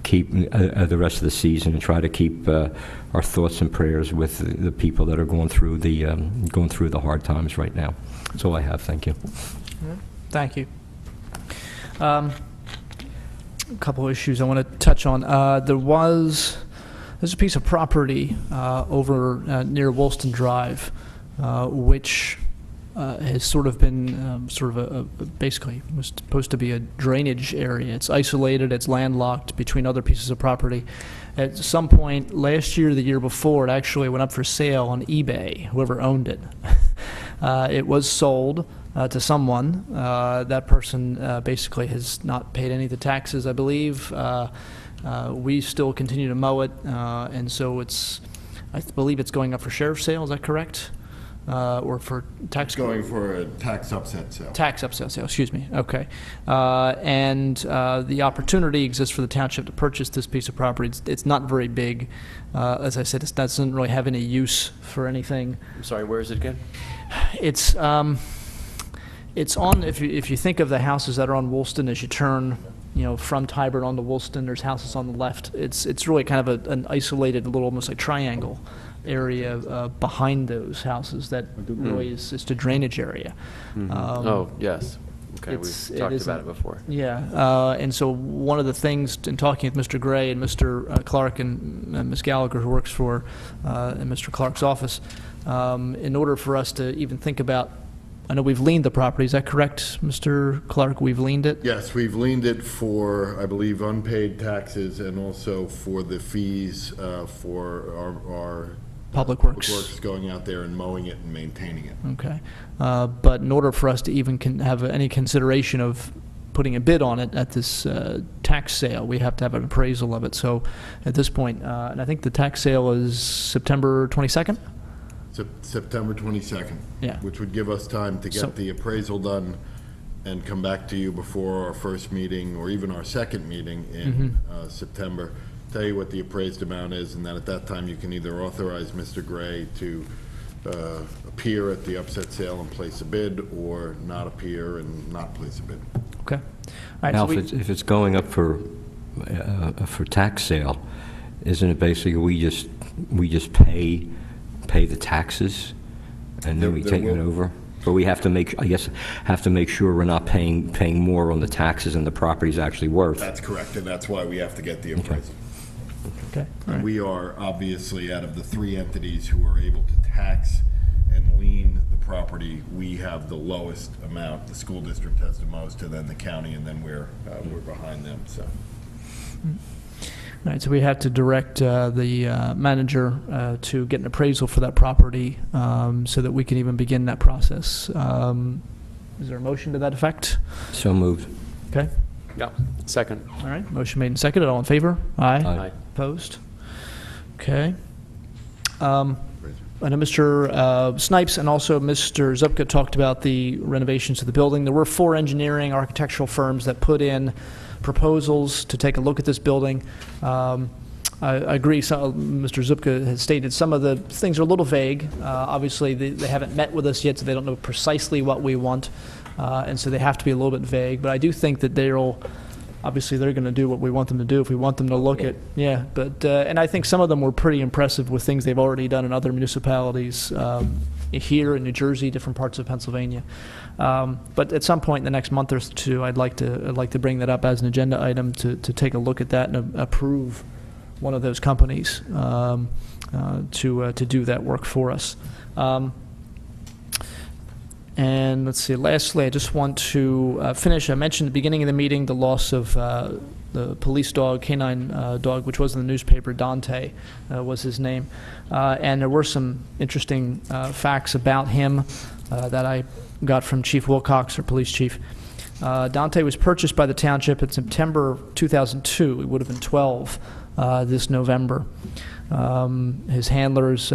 the rest of the season, and try to keep our thoughts and prayers with the people that are going through the hard times right now. That's all I have. Thank you. Thank you. A couple of issues I want to touch on. There's a piece of property over near Woolston Drive, which has sort of been basically was supposed to be a drainage area. It's isolated, it's landlocked between other pieces of property. At some point last year, the year before, it actually went up for sale on eBay, whoever owned it. It was sold to someone. That person basically has not paid any of the taxes, I believe. We still continue to mow it, and so I believe it's going up for sheriff's sale. Is that correct? or for tax? Going for a tax upset sale. Tax upset sale, excuse me, okay. And the opportunity exists for the township to purchase this piece of property. It's not very big. As I said, it doesn't really have any use for anything. I'm sorry, where is it again? It's on, if you think of the houses that are on Woolston as you turn, from Tybert onto Woolston, there's houses on the left. It's really kind of an isolated little, almost like triangle area behind those houses that really is just a drainage area. Oh, yes. Okay, we've talked about it before. Yeah, and so one of the things in talking with Mr. Gray and Mr. Clark and Ms. Gallagher, who works for in Mr. Clark's office, in order for us to even think about, I know we've liened the property, is that correct, Mr. Clark? We've liened it? Yes, we've liened it for, I believe, unpaid taxes and also for the fees for our Public Works going out there and mowing it and maintaining it. Okay. But in order for us to even have any consideration of putting a bid on it at this tax sale, we have to have an appraisal of it. So at this point, and I think the tax sale is September 22nd? September 22nd. Yeah. Which would give us time to get the appraisal done and come back to you before our first meeting or even our second meeting in September. Tell you what the appraised amount is, and then at that time you can either authorize Mr. Gray to appear at the upset sale and place a bid, or not appear and not place a bid. Okay. All right, Now, so if it's going up for tax sale, isn't it basically we just pay the taxes and then we take it over? But we have to make sure we're not paying more on the taxes than the property's actually worth. That's correct, and that's why we have to get the appraisal. Okay. And we are obviously, out of the three entities who are able to tax and lien the property, we have the lowest amount. The school district has the most, and then the county, and then we're behind them. So. All right, so we have to direct the manager to get an appraisal for that property so that we can even begin that process. Is there a motion to that effect? So moved. Okay. Yeah. Second. All right, motion made and seconded. All in favor? Aye. Aye. Opposed? Okay. I know Mr. Snipes and also Mr. Zupka talked about the renovations of the building. There were 4 engineering architectural firms that put in proposals to take a look at this building. I agree, Mr. Zupka has stated some of the things are a little vague. Obviously, they haven't met with us yet, so they don't know precisely what we want, and so they have to be a little bit vague. But I do think that obviously they're going to do what we want them to do if we want them to look at, but and I think some of them were pretty impressive with things they've already done in other municipalities here in New Jersey, different parts of Pennsylvania. But at some point in the next month or two, I'd like to bring that up as an agenda item to take a look at that and approve one of those companies to do that work for us. And let's see, lastly, I just want to finish. I mentioned at the beginning of the meeting the loss of the police dog, canine dog, which was in the newspaper. Dante was his name. And there were some interesting facts about him that I got from Chief Wilcox, our police chief. Dante was purchased by the township in September 2002. It would have been 12 this November. His handlers,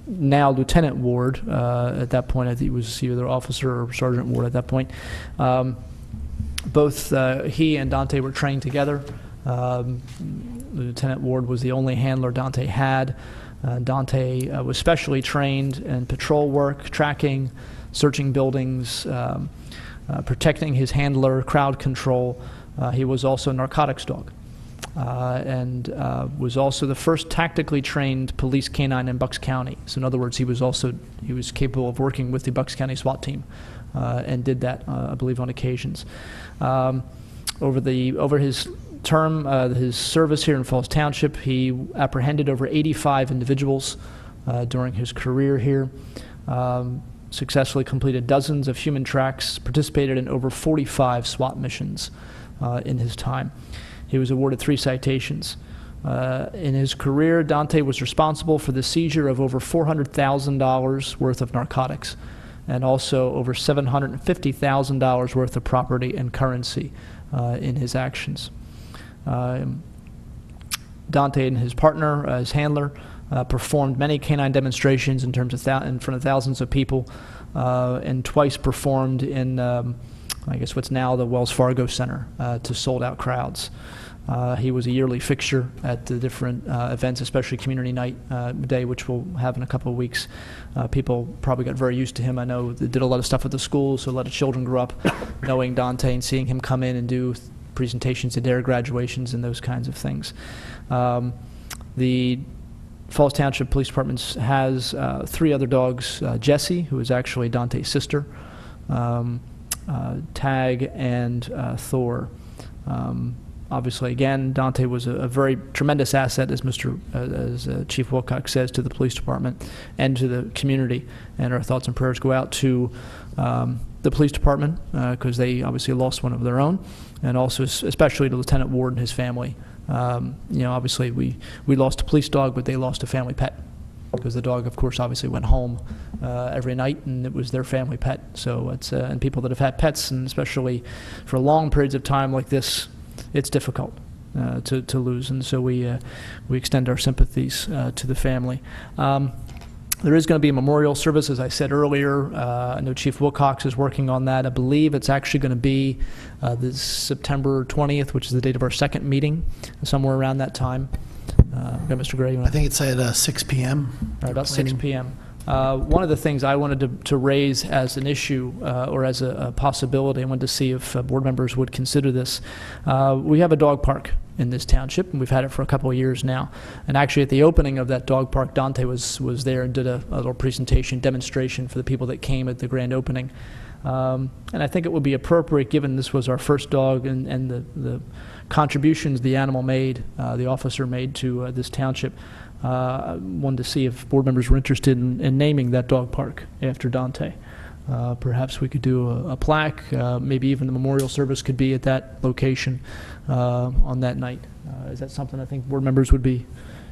now Lieutenant Ward, at that point, I think he was either officer or Sergeant Ward at that point. Both he and Dante were trained together. Lieutenant Ward was the only handler Dante had. Dante was specially trained in patrol work, tracking, searching buildings, protecting his handler, crowd control. He was also a narcotics dog. And was also the first tactically trained police canine in Bucks County. So in other words, he was capable of working with the Bucks County SWAT team and did that, I believe, on occasions. Over his term, his service here in Falls Township, he apprehended over 85 individuals during his career here. Successfully completed dozens of human tracks, participated in over 45 SWAT missions in his time. He was awarded 3 citations. In his career, Dante was responsible for the seizure of over $400,000 worth of narcotics and also over $750,000 worth of property and currency in his actions. Dante and his partner, his handler, performed many canine demonstrations in terms of in front of thousands of people, and twice performed in, I guess what's now the Wells Fargo Center, to sold-out crowds. He was a yearly fixture at the different events, especially Community Night Day, which we'll have in a couple of weeks. People probably got very used to him. I know they did a lot of stuff at the school, so a lot of children grew up knowing Dante and seeing him come in and do presentations at their graduations and those kinds of things. The Falls Township Police Department has 3 other dogs, Jessie, who is actually Dante's sister, Tag, and Thor. Obviously, again, Dante was a very tremendous asset, as Chief Wilcox says, to the police department and to the community. And our thoughts and prayers go out to the police department, because they obviously lost one of their own, and also especially to Lieutenant Ward and his family. Obviously we lost a police dog, but they lost a family pet, because the dog, of course, obviously went home every night, and it was their family pet. So it's and people that have had pets, and especially for long periods of time like this, it's difficult to lose, and so we extend our sympathies to the family. There is going to be a memorial service, as I said earlier. I know Chief Wilcox is working on that. I believe it's actually going to be this September 20th, which is the date of our second meeting, somewhere around that time. Mr. Gray, I think it's at 6 p.m. Right, about 6 p.m. One of the things I wanted to raise as an issue or as a possibility, I wanted to see if board members would consider this. We have a dog park in this township, and we've had it for a couple of years now. And actually, at the opening of that dog park, Dante was there and did a little presentation, demonstration for the people that came at the grand opening. And I think it would be appropriate, given this was our first dog and the contributions the animal made, the officer made to this township. Wanted to see if board members were interested in naming that dog park after Dante. Perhaps we could do a plaque, maybe even the memorial service could be at that location on that night. Is that something I think board members would be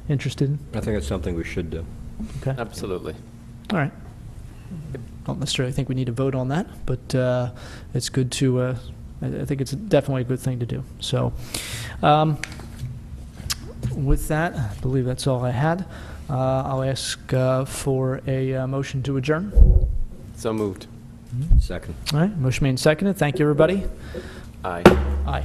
interested in? I think it's something we should do. Okay. Absolutely. All right. Don't necessarily think we need to vote on that, but it's good to, I think it's definitely a good thing to do. So with that, I believe that's all I had. I'll ask for a motion to adjourn. So moved. Second. All right, motion made and seconded. Thank you, everybody. Aye. Aye.